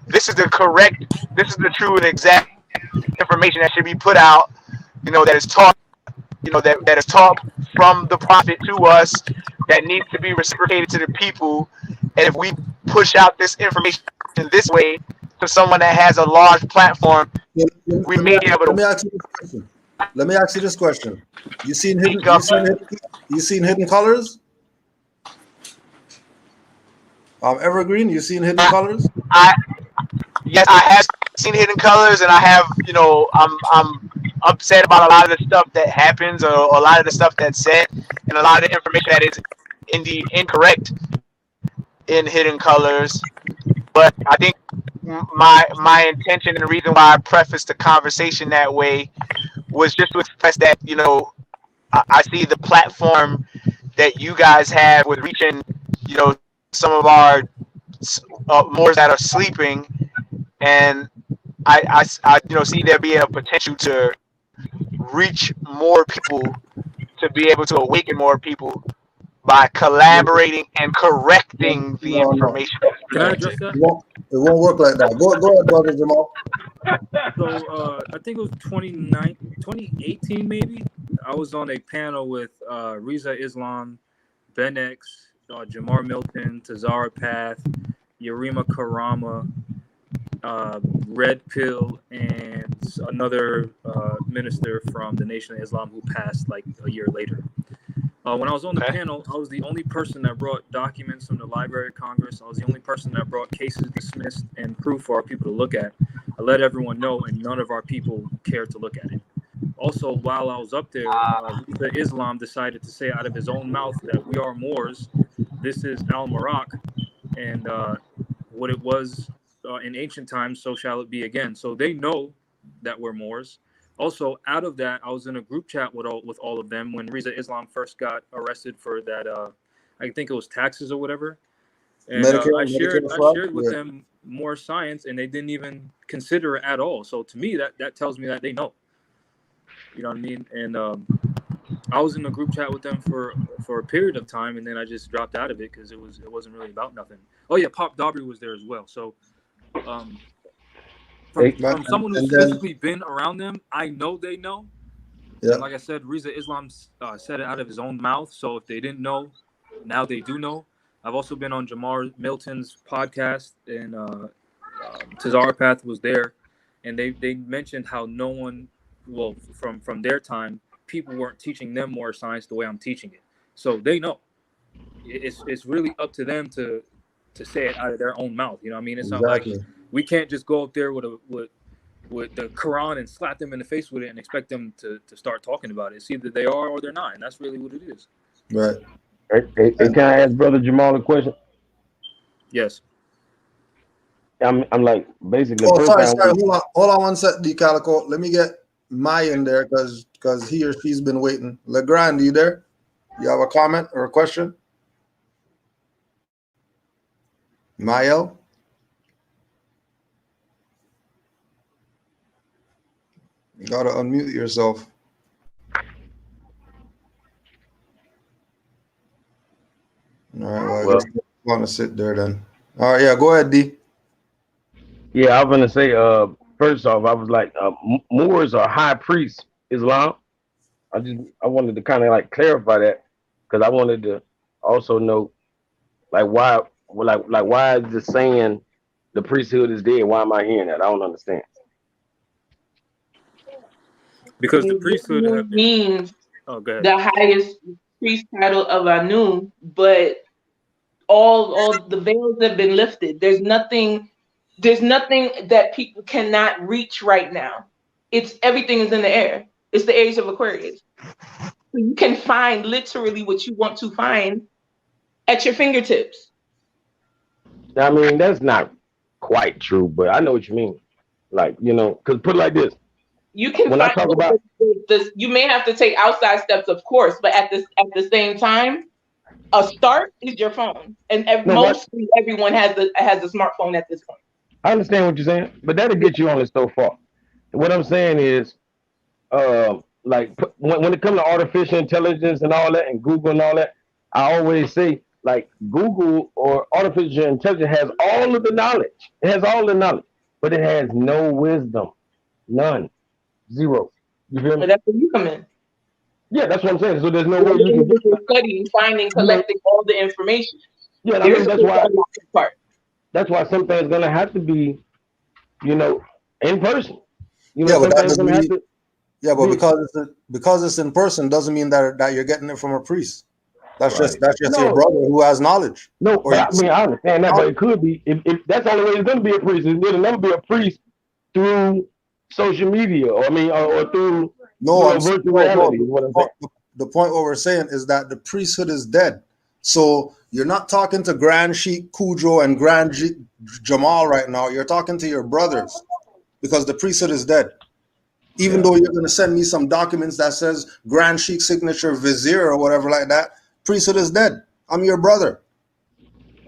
L: this is the true and exact information that should be put out, that is taught, that is taught from the prophet to us, that needs to be reciprocated to the people. And if we push out this information this way to someone that has a large platform, we may be able
D: Let me
L: to
D: ask you this question. Let me ask you this question. You seen hidden?
L: wake up.
D: You seen Hidden Colors? Evergreen. You seen Hidden Colors?
L: Yes, I have seen Hidden Colors, and I have, I'm upset about a lot of the stuff that happens, or a lot of the stuff that's said, and a lot of the information that is indeed incorrect in Hidden Colors. But I think my intention and the reason why I prefaced the conversation that way was just to express that, I see the platform that you guys have with reaching, some of our Moors that are sleeping, and I see there being a potential to reach more people, to be able to awaken more people by collaborating and correcting the
D: No.
L: information that's
G: Can I
L: presented.
G: address that?
D: It won't work like that. Go ahead, brother Jamal.
G: So I think it was 2018 maybe. I was on a panel with Riza Islam, Ben X, Jamar Milton, Tazara Path, Yarima Karama, Red Pill, and another minister from the Nation of Islam who passed like a year later. When I was on the panel, I was the only person that brought documents from the Library of Congress. I was the only person that brought cases dismissed and proof for our people to look at. I let everyone know, and none of our people cared to look at it. Also, while I was up there, the Islam decided to say out of his own mouth that we are Moors. This is Al-Marak, and what it was in ancient times, so shall it be again. So they know that we're Moors. Also, out of that, I was in a group chat with all of them when Riza Islam first got arrested for that. I think it was taxes or whatever. And I shared with them more science, and they didn't even consider it at all. So to me, that tells me that they know. You know what I mean? And I was in a group chat with them for a period of time, and then I just dropped out of it because it wasn't really about nothing. Oh yeah, Pop Dobry was there as well. So from someone who's physically been around them, I know they know. Yeah. And like I said, Riza Islam said it out of his own mouth. So if they didn't know, now they do know. I've also been on Jamar Milton's podcast, and Tazara Path was there, and they mentioned how no one, well, from their time, people weren't teaching them more science the way I'm teaching it. So they know. it's really up to them to say it out of their own mouth. You know what I mean? It's not like
D: Exactly.
G: we can't just go up there with the Quran and slap them in the face with it and expect them to start talking about it. It's either they are or they're not, and that's really what it is.
D: Right.
H: Hey, can I ask Brother Jamal a question?
G: Yes.
H: I'm like basically the
D: Oh,
H: first
D: sorry,
H: time.
D: sorry. Hold on one sec, D Calico. Let me get Mai in there because he or she's been waiting. Legrand, you there? You have a comment or a question? Mael? You gotta unmute yourself. All right, well, I guess you want to sit there then. All right, yeah, go ahead, D.
H: Yeah, I was gonna say. First off, I was like, Moors are high priests Islam. I wanted to kind of like clarify that because I wanted to also know like why why is this saying the priesthood is dead? Why am I hearing that? I don't understand.
G: Because the priesthood have been.
E: Means
G: Oh, go ahead.
E: the highest priest title of Anu, but all the veils have been lifted. There's nothing that people cannot reach right now. It's everything is in the air. It's the age of Aquarius. So you can find literally what you want to find at your fingertips.
H: I mean, that's not quite true, but I know what you mean. Like, because put it like this.
E: You can
H: When I
E: find
H: talk about
E: this. You may have to take outside steps, of course, but at the same time, a start is your phone, and mostly everyone has a smartphone at this point.
H: I understand what you're saying, but that'll get you only so far. What I'm saying is, like when it comes to artificial intelligence and all that, and Google and all that, I always say like Google or artificial intelligence has all of the knowledge. It has all the knowledge, but it has no wisdom, none, zero. You feel me?
E: But that's where you come in.
H: Yeah, that's what I'm saying. So there's no way you can get
E: studying, finding, collecting all the information.
H: Yeah, I mean, that's why some things gonna have to be, in person.
D: Yeah, but that doesn't mean. Yeah, but because it's in person doesn't mean that you're getting it from a priest. That's just your brother who has knowledge.
H: No, but I mean I understand that, but it could be if that's the only way it's gonna be a priest. It'll never be a priest through social media, or through virtual reality.
D: The point what we're saying is that the priesthood is dead. So you're not talking to Grand Sheikh Kudro and Grand Sheikh Jamal right now. You're talking to your brothers because the priesthood is dead. Even though you're going to send me some documents that says Grand Sheikh signature vizier or whatever like that, priesthood is dead. I'm your brother.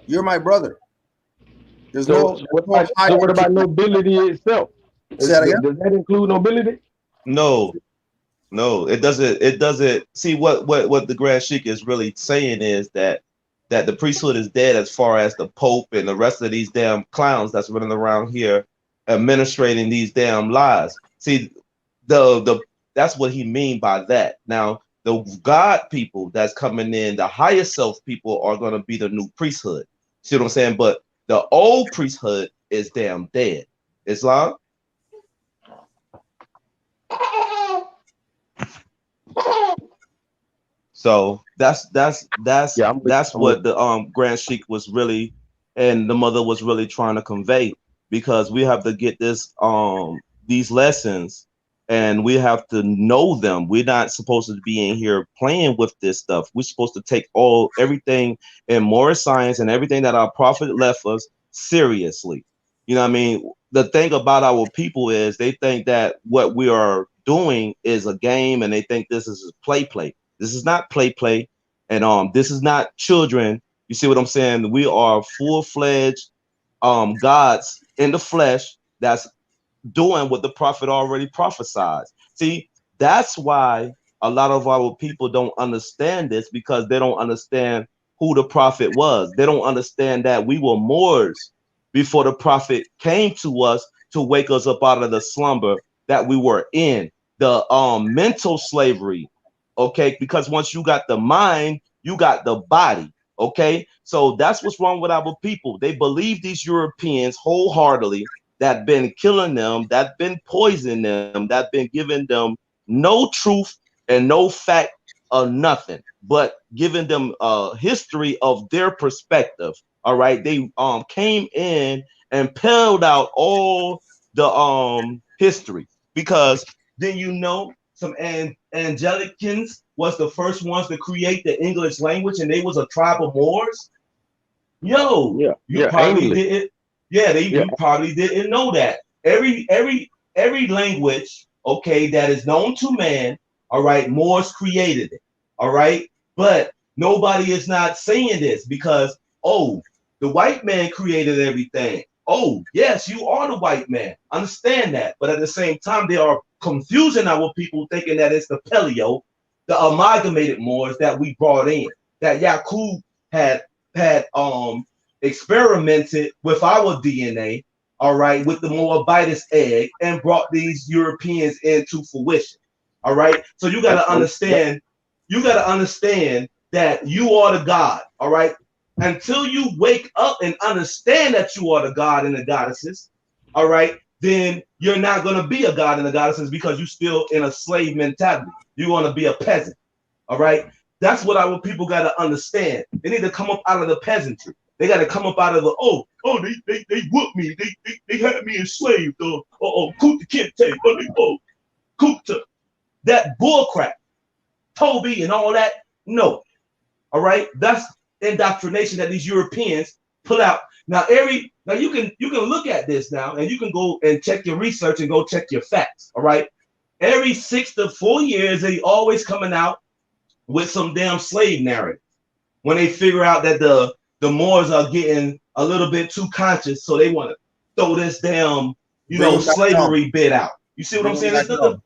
D: You're my brother. There's
H: what about nobility itself?
D: Say that again?
H: Does that include nobility?
K: No, it doesn't. It doesn't. See what the Grand Sheikh is really saying is that the priesthood is dead as far as the Pope and the rest of these damn clowns that's running around here administrating these damn lies. See, that's what he mean by that. Now, the God people that's coming in, the higher self people are going to be the new priesthood. See what I'm saying? But the old priesthood is damn dead. Islam. So that's what the Grand Sheikh was really, and the mother was really trying to convey, because we have to get this these lessons and we have to know them. We're not supposed to be in here playing with this stuff. We're supposed to take everything in Moorish science and everything that our prophet left us seriously. You know what I mean? The thing about our people is they think that what we are doing is a game, and they think this is play. This is not play, and this is not children. You see what I'm saying? We are full-fledged gods in the flesh that's doing what the prophet already prophesied. See, that's why a lot of our people don't understand this, because they don't understand who the prophet was. They don't understand that we were Moors before the prophet came to us to wake us up out of the slumber that we were in, the mental slavery. Okay, because once you got the mind, you got the body. Okay, so that's what's wrong with our people. They believe these Europeans wholeheartedly that been killing them, that been poisoning them, that been giving them no truth and no fact nothing, but giving them a history of their perspective. All right, they came in and peeled out all the history, because then some Angelicans was the first ones to create the English language, and they was a tribe of Moors. Yo, you probably
H: English.
K: didn't. Yeah, you probably didn't know that. Every language, okay, that is known to man, all right, Moors created it, all right. But nobody is not saying this because, oh, the white man created everything. Oh, yes, you are the white man. Understand that. But at the same time, they are confusing our people, thinking that it's the paleo, the amalgamated Moors that we brought in, that Yaqub had experimented with our DNA, all right, with the Moabitist egg, and brought these Europeans into fruition. All right. So you gotta understand that you are the God. All right. Until you wake up and understand that you are the God and the goddesses, all right, then you're not gonna be a God and a goddesses, because you're still in a slave mentality. You're gonna be a peasant. All right. That's what our people got to understand. They need to come up out of the peasantry. They got to come up out of the they whooped me. They had me enslaved. Kuta Kinte. Kuta. That bullcrap. Toby and all that. No. All right. That's indoctrination that these Europeans pull out. Now you can look at this now, and you can go and check your research and go check your facts. All right. Every 6 to 4 years, they always coming out with some damn slave narrative when they figure out that the Moors are getting a little bit too conscious, so they want to throw this damn slavery bit out. You see what I'm saying? It's nothing.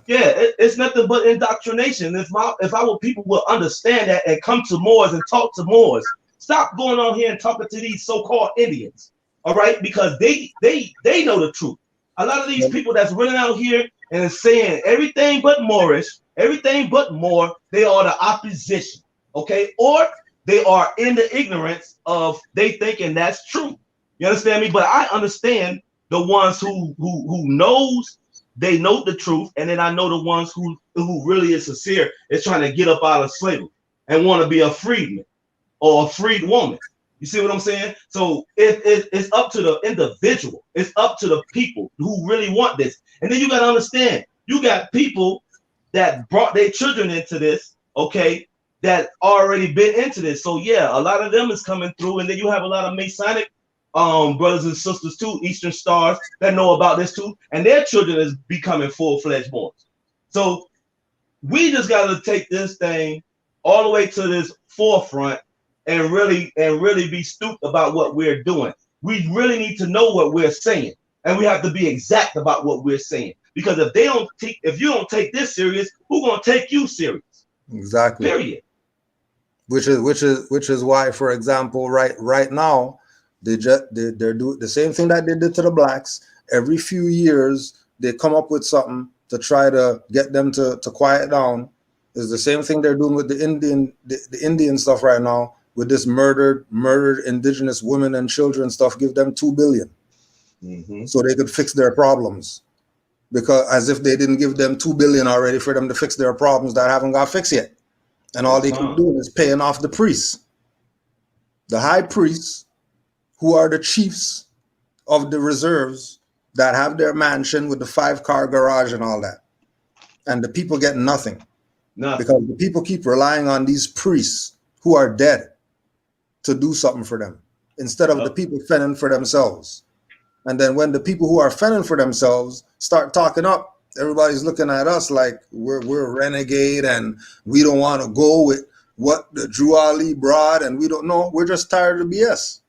K: It's nothing but indoctrination. If our people will understand that and come to Moors and talk to Moors, stop going on here and talking to these so-called Indians. All right, because they know the truth. A lot of these people that's running out here and saying everything but Moorish, everything but Moor, they are the opposition, okay? Or they are in the ignorance of they thinking that's true. You understand me? But I understand the ones who knows, they know the truth, and then I know the ones who really is sincere, is trying to get up out of slavery and want to be a freedman or a freed woman. You see what I'm saying? So it's up to the individual. It's up to the people who really want this. And then you got to understand, you got people that brought their children into this, okay, that already been into this. So yeah, a lot of them is coming through, and then you have a lot of Masonic brothers and sisters too, Eastern Stars, that know about this too, and their children is becoming full-fledged Moors. So we just got to take this thing all the way to this forefront and really be stupid about what we're doing. We really need to know what we're saying, and we have to be exact about what we're saying. Because if you don't take this serious, who's gonna take you serious?
D: Exactly.
K: Period.
D: Which is why, for example, right now, they're doing the same thing that they did to the blacks. Every few years, they come up with something to try to get them to quiet down. It's the same thing they're doing with the Indian stuff right now, with this murdered indigenous women and children stuff. Give them $2 billion so they could fix their problems. Because as if they didn't give them $2 billion already for them to fix their problems that haven't got fixed yet. And all they keep doing is paying off the priests. The high priests, who are the chiefs of the reserves, that have their mansion with the 5-car garage and all that. And the people get nothing. Because the people keep relying on these priests who are dead to do something for them, instead of the people fending for themselves. And then when the people who are fending for themselves start talking up, everybody's looking at us like we're renegade and we don't want to go with what the Drew Ali brought, and we don't know. We're just tired of the BS.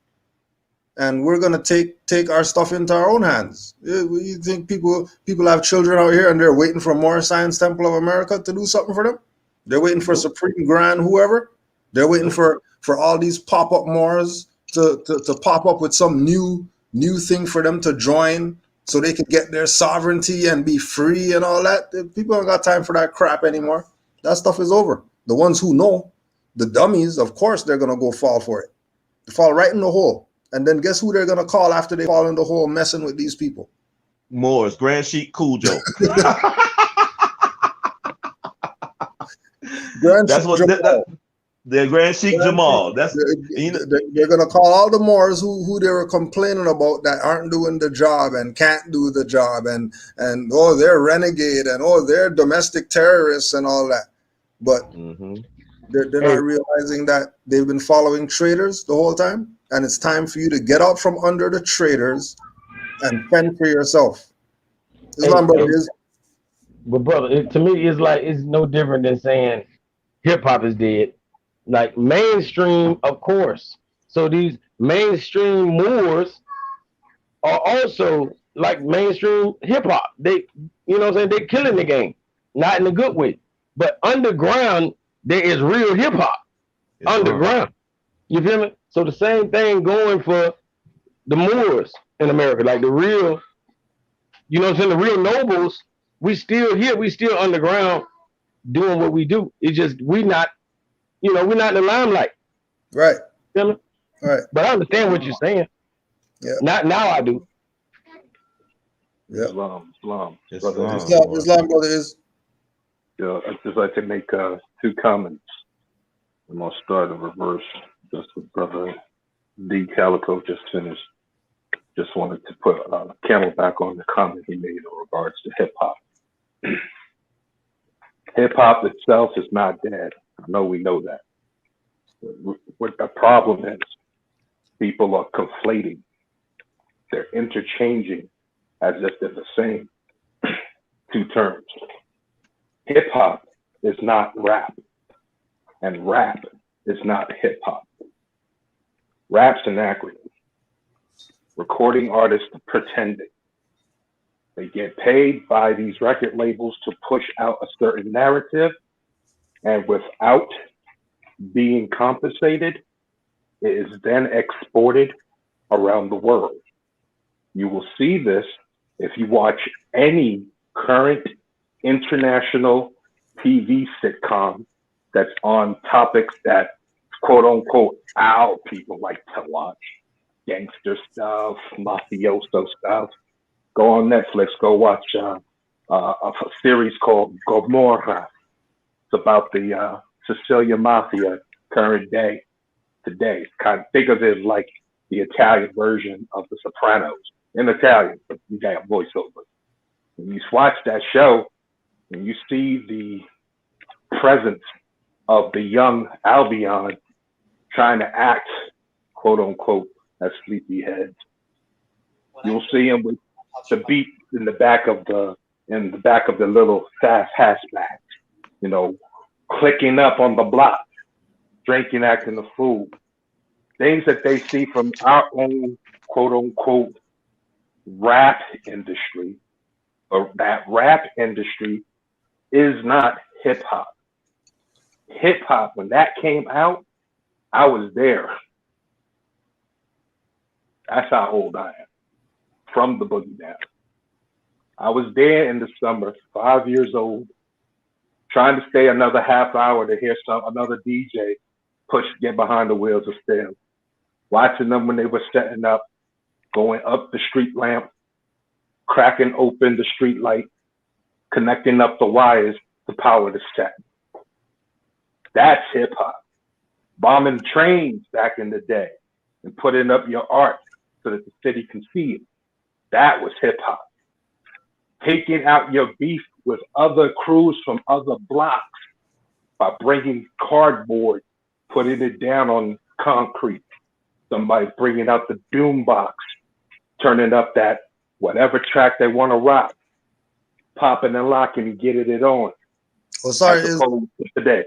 D: And we're gonna take our stuff into our own hands. You think people have children out here and they're waiting for Moorish Science Temple of America to do something for them? They're waiting for Supreme Grand whoever. They're waiting for all these pop-up Moors to pop up with some new thing for them to join so they can get their sovereignty and be free and all that. People don't got time for that crap anymore. That stuff is over. The ones who know, the dummies, of course, they're going to go fall for it. They fall right in the hole. And then guess who they're going to call after they fall in the hole messing with these people?
K: Moors, Grand Sheik Cujo.
D: Grand
K: That's
D: Sheikh
K: what
D: Jamal.
K: the Grand Sheikh Jamal. That's you know,
D: They're gonna call all the Moors who they were complaining about that aren't doing the job and can't do the job, and oh, they're renegade, and oh, they're domestic terrorists and all that. But they're
F: Hey,
D: not realizing that they've been following traitors the whole time, and it's time for you to get out from under the traitors and fend for yourself. Islam, brother,
H: hey,
D: is
H: but brother, to me, it's like it's no different than saying hip hop is dead. Like mainstream, of course. So these mainstream Moors are also like mainstream hip hop. They, you know what I'm saying? They're killing the game, not in a good way. But underground, there is real hip hop underground. You feel me? So the same thing going for the Moors in America, like the real, you know what I'm saying? The real nobles, we still here, we still underground doing what we do. It's just we not, you know, we're not in the limelight.
D: right.
H: Feel me?
D: Right.
H: But I understand what you're saying.
D: Yeah.
H: Not now I do.
D: Yeah.
I: Islam, brother.
D: Islam, brother, is
I: I'd just like to make 2 comments. I'm gonna start in reverse. Just what brother D Calico just finished. Just wanted to put Camel back on the comment he made in regards to hip hop. Hip hop itself is not dead. I know we know that. What the problem is, people are conflating. They're interchanging as if they're the same 2 terms. Hip hop is not rap, and rap is not hip hop. Rap's an acronym. Recording artists pretending. They get paid by these record labels to push out a certain narrative, and without being compensated, it is then exported around the world. You will see this if you watch any current international TV sitcom that's on topics that quote unquote our people like to watch. Gangster stuff, mafioso stuff. Go on Netflix, go watch a series called Gomorrah. It's about the Sicilian mafia current day, today. Kind of think of it like the Italian version of The Sopranos. In Italian, but you got voiceover. When you watch that show and you see the presence of the young Albion trying to act, quote unquote, as sleepyheads, you'll see him with the beat in the back of the little fast hatchback, you know, clicking up on the block, drinking, acting a fool. Things that they see from our own, quote unquote, rap industry, or that rap industry is not hip hop. Hip hop, when that came out, I was there. That's how old I am. From the Boogie Down. I was there in the summer, 5 years old, trying to stay another half hour to hear another DJ get behind the wheels of steel. Watching them when they were setting up, going up the street lamp, cracking open the street light, connecting up the wires to power the set. That's hip hop. Bombing trains back in the day and putting up your art so that the city can see it. That was hip hop. Taking out your beef with other crews from other blocks by bringing cardboard, putting it down on concrete. Somebody bringing out the doom box, turning up that whatever track they want to rock, popping and locking and getting it on.
D: Oh, sorry,
I: as opposed to today.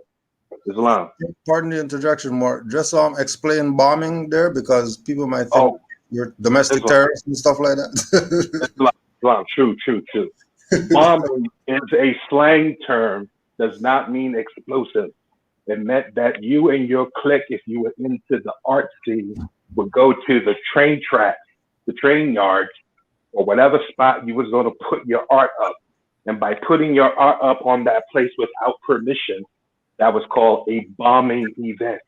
I: Islam.
D: Pardon the interjection, Mark. Just explain bombing there, because people might think you're domestic terrorists and stuff like that.
I: Islam. True. Bombing is a slang term, does not mean explosive. It meant that you and your clique, if you were into the art scene, would go to the train tracks, the train yards, or whatever spot you was going to put your art up. And by putting your art up on that place without permission, that was called a bombing event.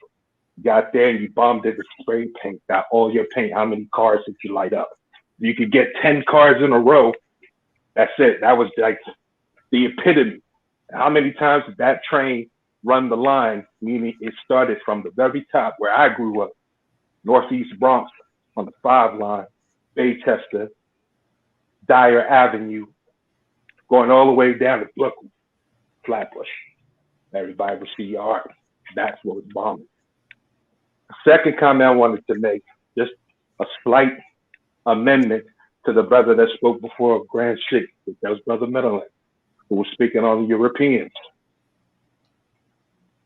I: You got there and you bombed it with spray paint, got all your paint, how many cars did you light up? You could get 10 cars in a row. That's it. That was like the epitome How many times did that train run the line, meaning it started from the very top where I grew up, Northeast Bronx, on the 5 line, Baychester, Dyer Avenue, going all the way down to Brooklyn, Flatbush. Everybody would see your art. That's what was bombing. Second comment I wanted to make, just a slight amendment to the brother that spoke before of Grand Sheikh. That was Brother Middleton, who was speaking on the Europeans.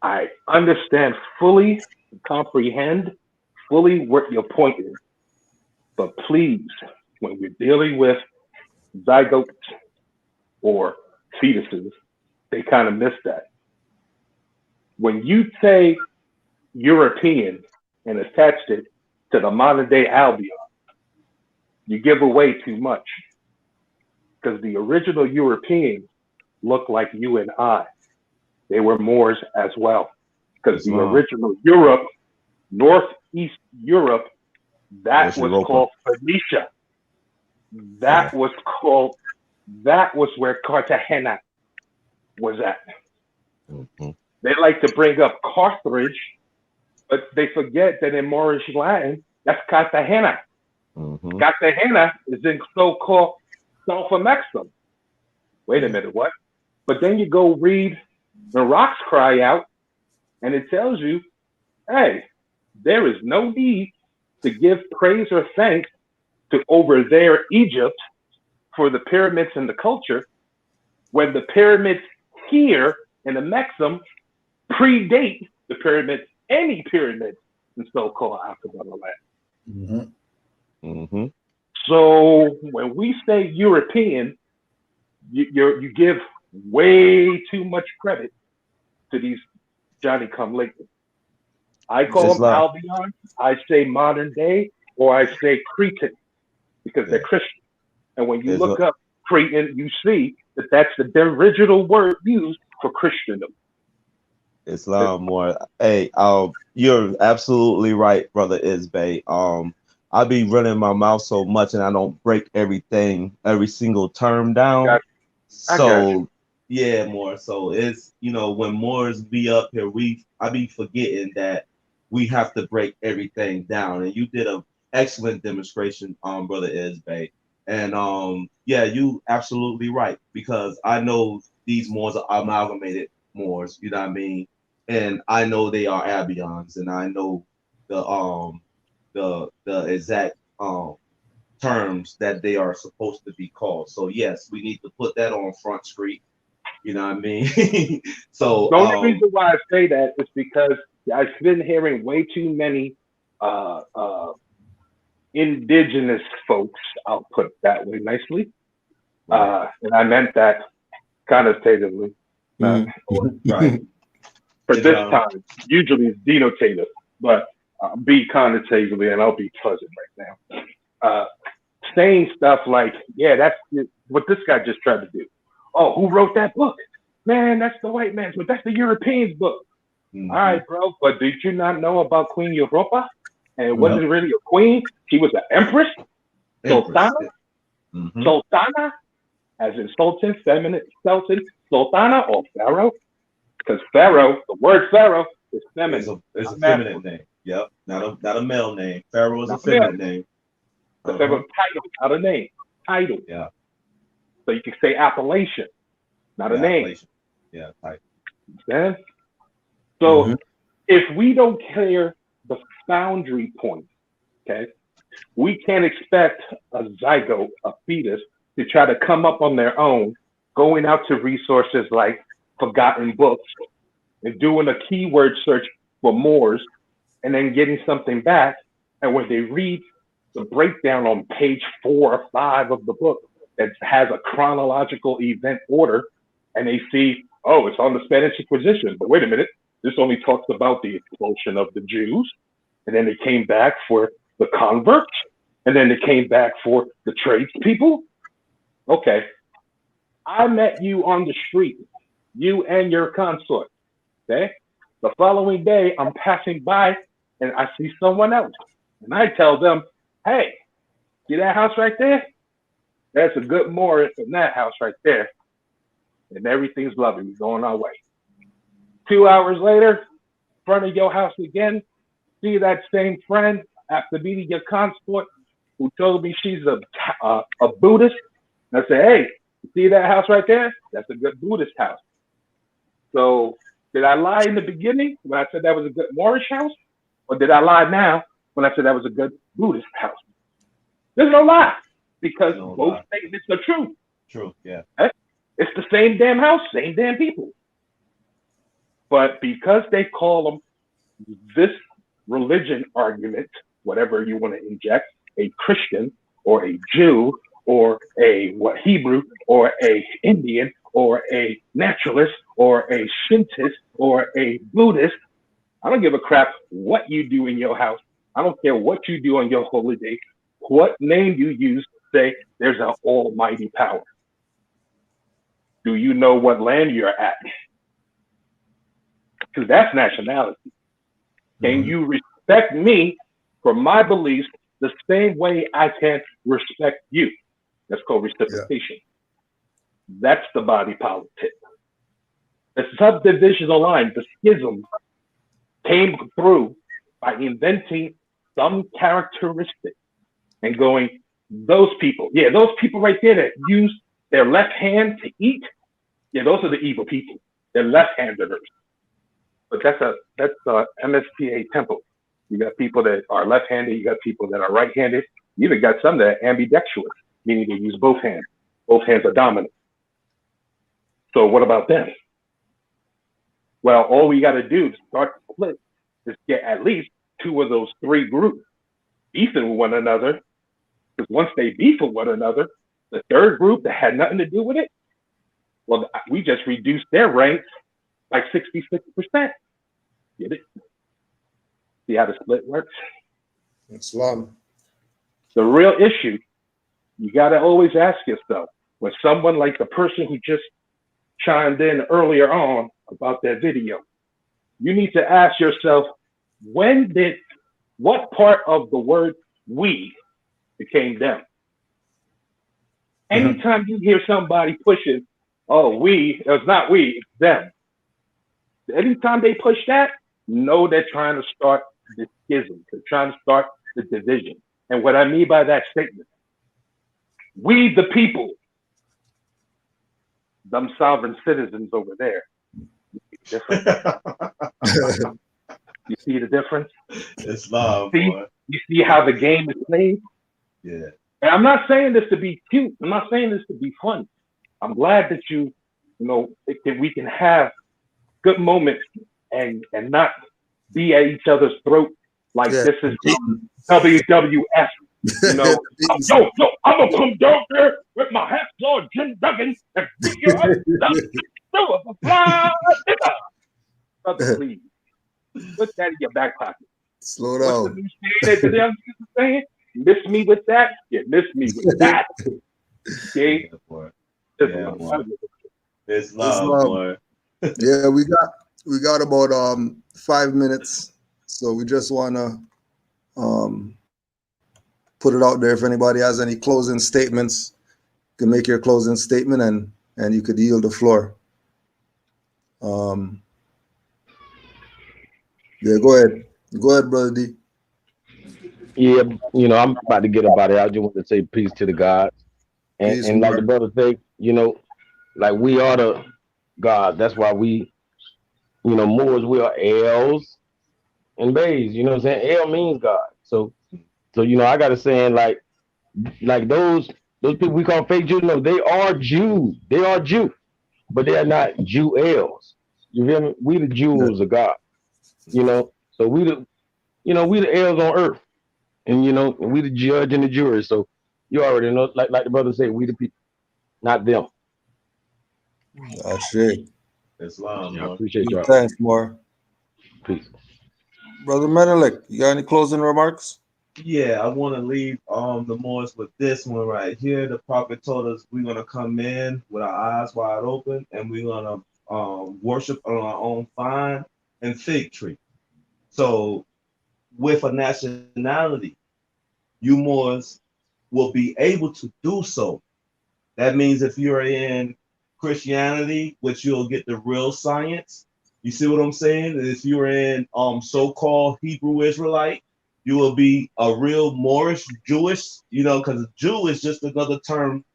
I: I understand fully, comprehend fully what your point is. But please, when we're dealing with zygotes or fetuses, they kind of miss that. When you say European and attached it to the modern day Albion, you give away too much. Because the original Europeans look like you and I. They were Moors as well. Because the original Europe, Northeast Europe, that was called Phoenicia. That was where Cartagena was at.
K: Mm-hmm.
I: They like to bring up Carthage, but they forget that in Moorish Latin, that's Cartagena.
K: Mm-hmm.
I: Cartagena is in so-called Gulf of Mexico. Wait a minute, what? But then you go read The Rocks Cry Out, and it tells you, hey, there is no need to give praise or thanks to over there Egypt for the pyramids and the culture, when the pyramids here in the Mexum predate the pyramids, any pyramids in so-called Africa land.
D: Mm-hmm.
K: Mm-hmm.
I: So when we say European, you give way too much credit to these Johnny-come-lately. I call them Albion, I say modern day, or I say Cretan, because they're Christian. And when you look up Cretan, you see that that's the original word used for Christendom.
K: Islam more. Hey, you're absolutely right, brother Isbay. I be running my mouth so much and I don't break everything, every single term down. Yeah, more. So it's, when Moors be up here, I be forgetting that we have to break everything down. And you did an excellent demonstration, brother Isbay. And yeah, you absolutely right, because I know these Moors are amalgamated Moors, you know what I mean? And I know they are Abions, and I know the exact terms that they are supposed to be called. So yes, we need to put that on Front Street. You know what I mean? So
I: the only reason why I say that is because I've been hearing way too many indigenous folks, I'll put it that way nicely. And I meant that connotatively. Right. For this time, usually it's denotative, but be connotatively, and I'll be pleasant right now. Saying stuff like, yeah, that's what this guy just tried to do. Oh, who wrote that book? Man, that's the white man's book. That's the European's book. Mm-hmm. All right, bro. But did you not know about Queen Europa? And it wasn't really a queen. She was an empress. Sultana. Mm-hmm. Sultana, as in sultan, feminine, sultan, sultana, or pharaoh. Because pharaoh, the word pharaoh is feminine.
K: It's a feminine name. Yep. Not a male name. Pharaoh is a feminine name.
I: The pharaoh title, not a name. Title.
K: Yeah.
I: So you can say appellation, not a name.
K: Yeah, title.
I: Understand? So if we don't clear the boundary point, okay, we can't expect a zygote, a fetus, to try to come up on their own, going out to resources like forgotten books and doing a keyword search for Moors and then getting something back. And when they read the breakdown on page 4 or 5 of the book that has a chronological event order, and they see, oh, it's on the Spanish Inquisition. But wait a minute, this only talks about the expulsion of the Jews. And then they came back for the converts. And then they came back for the tradespeople. Okay. I met you on the street, you and your consort. Okay. The following day, I'm passing by and I see someone else. And I tell them, hey, see that house right there? That's a good Moor in that house right there. and everything's lovely. We're going our way. 2 hours later, in front of your house again, see that same friend after meeting your consort who told me she's a Buddhist. And I say, hey, you see that house right there? That's a good Buddhist house. So did I lie in the beginning when I said that was a good Moorish house? Or did I lie now when I said that was a good Buddhist house? There's no lie, because both statements are true.
K: True, yeah.
I: It's the same damn house, same damn people. But because they call them this religion argument, whatever you want to inject, a Christian or a Jew or a Hebrew or a Indian or a naturalist or a Shintoist or a Buddhist, I don't give a crap what you do in your house. I don't care what you do on your holy day, what name you use to say there's an almighty power. Do you know what land you're at? Because that's nationality. Can you respect me for my beliefs the same way I can respect you? That's called reciprocation. Yeah. That's the body politic. The subdivisional line, the schism, came through by inventing some characteristic and going, those people right there that use their left hand to eat, those are the evil people. They're left-handers. But that's MSPA temple. You got people that are left-handed, you got people that are right-handed, you even got some that are ambidextrous, meaning they use both hands. Both hands are dominant. So what about them? Well, all we got to do to start the split is get at least 2 of those 3 groups beefing with one another. Because once they beef with one another, the 3rd group that had nothing to do with it, well, we just reduced their ranks by 66%. Get it? See how the split works?
D: Islam.
I: The real issue, you got to always ask yourself, when someone like the person who just chimed in earlier on about that video, you need to ask yourself, what part of the word we became them? Anytime you hear somebody pushing, oh, it's not we, it's them. Anytime they push that, know they're trying to start the schism. They're trying to start the division. And what I mean by that statement, we the people, them sovereign citizens over there. Different. You see the difference?
K: Islam.
I: You see how the game is played?
K: Yeah.
I: And I'm not saying this to be cute. I'm not saying this to be fun. I'm glad that we can have good moments and not be at each other's throat like this is WWF. Yo, I'm gonna come down there with my hacksaw Jim Duggan and beat you up. Please, put that in your back pocket.
D: Slow down.
I: What's the new saying that the young people saying? Miss me with that, you miss me with that. Okay.
K: It's love, boy.
D: Yeah, we got about 5 minutes, so we just wanna put it out there. If anybody has any closing statements, you can make your closing statement and you could yield the floor. Yeah, go ahead. Go ahead, Brother D.
H: Yeah, I'm about to get up out of here. I just want to say peace to the gods. And like the brother said, like we are the God. That's why we, Moors, we are L's and Bays. You know what I'm saying? L means God. So I got to say, like those people we call fake Jews, no, they are Jews. They are Jew, but they are not Jew L's. You feel me? We the Jews of God. So we the L's on earth. And we the judge and the jury. So you already know, like the brother said, we the people, not them.
D: That's it.
K: Islam.
H: I appreciate y'all.
D: Thanks, more.
H: Peace.
D: Brother Menelik, you got any closing remarks?
K: Yeah, I want to leave the Moors with this one right here. The prophet told us we're gonna come in with our eyes wide open and we're gonna worship on our own vine and fig tree. So with a nationality, you Moors will be able to do so. That means if you're in Christianity, which you'll get the real science. You see what I'm saying? And if you're in so-called Hebrew Israelite, you will be a real Moorish Jewish, because Jew is just another term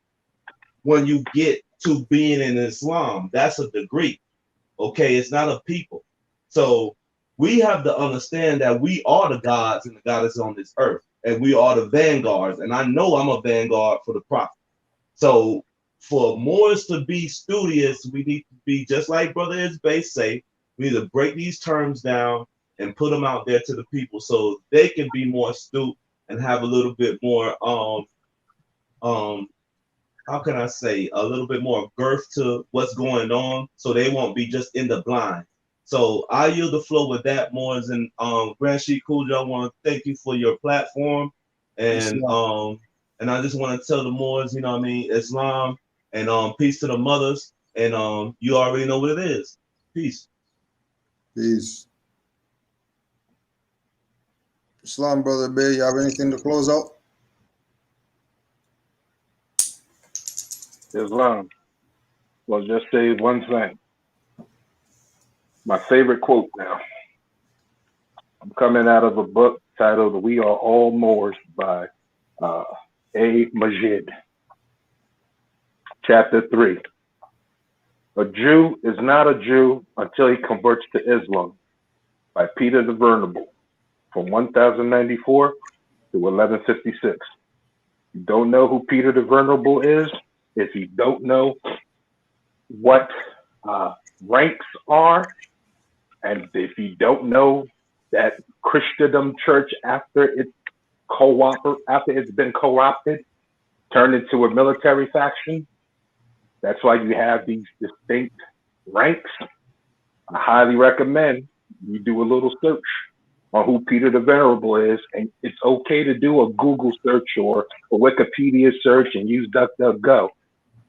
K: when you get to being in Islam. That's a degree. Okay, it's not a people. So we have to understand that we are the gods and the goddess on this earth, and we are the vanguards. And I know I'm a vanguard for the prophet. So for Moors to be studious, we need to be just like Brother Isbay say. We need to break these terms down and put them out there to the people so they can be more astute and have a little bit more how can I say, a little bit more girth to what's going on, so they won't be just in the blind. So I yield the floor with that, Moors, and Grand Sheik Kuja, I want to thank you for your platform, and I just want to tell the Moors, Islam, and peace to the mothers, and you already know what it is. Peace.
D: Peace. Islam, Brother Bay, you have anything to close out?
I: Islam. Well, just say one thing. My favorite quote now. I'm coming out of a book titled We Are All Moors by A. Majid. Chapter 3. A Jew is not a Jew until he converts to Islam, by Peter the Venerable, from 1094 to 1156. You don't know who Peter the Venerable is? If you don't know what ranks are, and if you don't know that Christendom Church, after it's been co-opted, turned into a military faction, that's why you have these distinct ranks. I highly recommend you do a little search on who Peter the Venerable is, and it's okay to do a Google search or a Wikipedia search and use DuckDuckGo.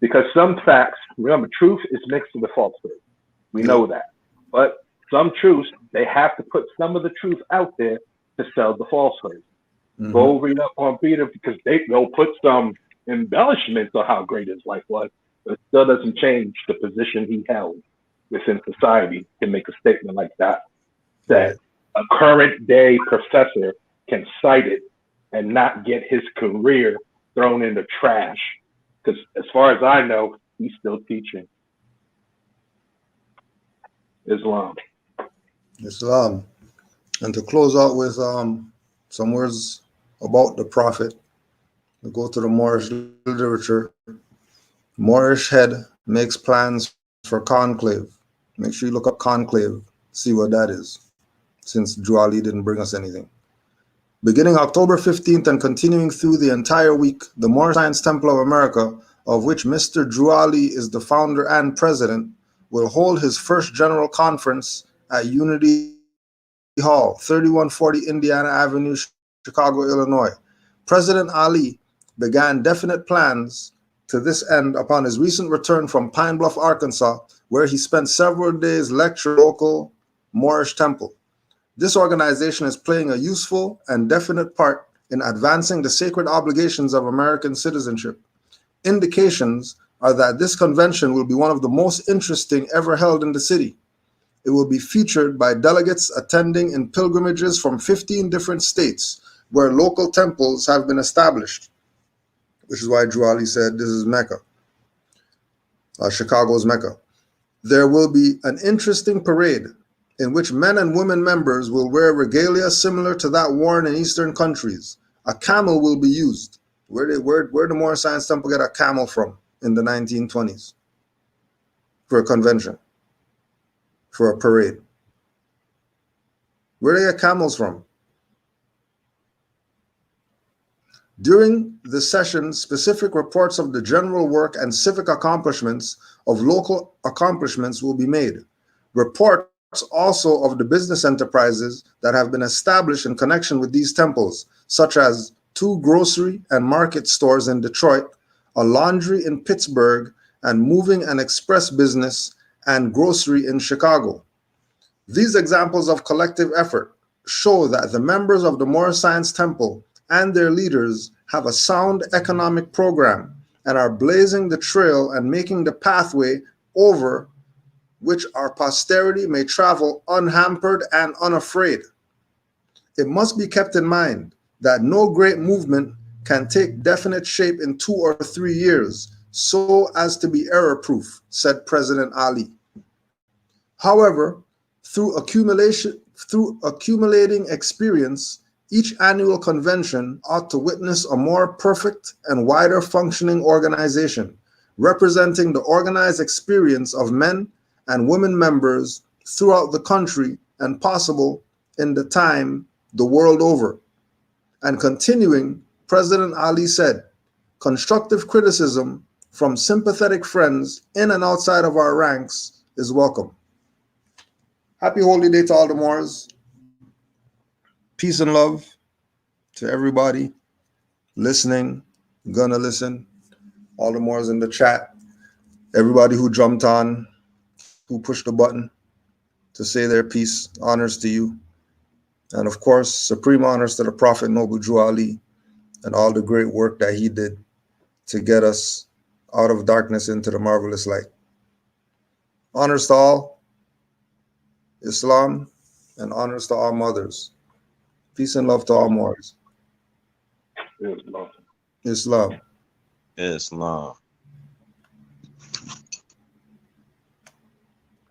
I: Because some facts, remember, truth is mixed with falsehood. We know that. But some truths, they have to put some of the truth out there to sell the falsehood. Mm-hmm. Go read up on Peter, because they'll put some embellishments on how great his life was, but it still doesn't change the position he held within society to make a statement like that, that a current day professor can cite it and not get his career thrown in the trash. Because as far as I know, he's still teaching Islam.
D: And to close out with some words about the Prophet, we go to the Moorish literature. Moorish head makes plans for conclave. Make sure you look up conclave, see what that is, since Drew Ali didn't bring us anything. Beginning October 15th and continuing through the entire week, the Moorish Science Temple of America, of which Mr. Drew Ali is the founder and president, will hold his first general conference at Unity Hall, 3140 Indiana Avenue, Chicago, Illinois. President Ali began definite plans to this end upon his recent return from Pine Bluff, Arkansas, where he spent several days lecturing at the local Moorish temple. This organization is playing a useful and definite part in advancing the sacred obligations of American citizenship. Indications are that this convention will be one of the most interesting ever held in the city. It will be featured by delegates attending in pilgrimages from 15 different states where local temples have been established, which is why Drew Ali said this is Mecca, Chicago's Mecca. There will be an interesting parade in which men and women members will wear regalia similar to that worn in Eastern countries. A camel will be used. Where the Moorish Science Temple get a camel from in the 1920s for a convention, for a parade? Where do they get camels from? During the session, specific reports of the general work and civic accomplishments of local accomplishments will be made. Reports also of the business enterprises that have been established in connection with these temples, such as 2 grocery and market stores in Detroit, a laundry in Pittsburgh, and moving and express business and grocery in Chicago. These examples of collective effort show that the members of the Moorish Science Temple and their leaders have a sound economic program and are blazing the trail and making the pathway over which our posterity may travel unhampered and unafraid. It must be kept in mind that no great movement can take definite shape in 2 or 3 years so as to be error-proof, said President Ali. However, through accumulating experience, each annual convention ought to witness a more perfect and wider functioning organization, representing the organized experience of men and women members throughout the country and possible in the time the world over. And continuing, President Ali said, constructive criticism from sympathetic friends in and outside of our ranks is welcome. Happy Holy Day to all the Moors. Peace and love to everybody listening, gonna listen, all the Moors in the chat, everybody who jumped on, who pushed the button to say their piece, honors to you. And of course, supreme honors to the Prophet Noble Drew Ali and all the great work that he did to get us out of darkness into the marvelous light. Honors to all Islam and honors to all mothers. Peace and love to all Moors. Islam.
K: Islam.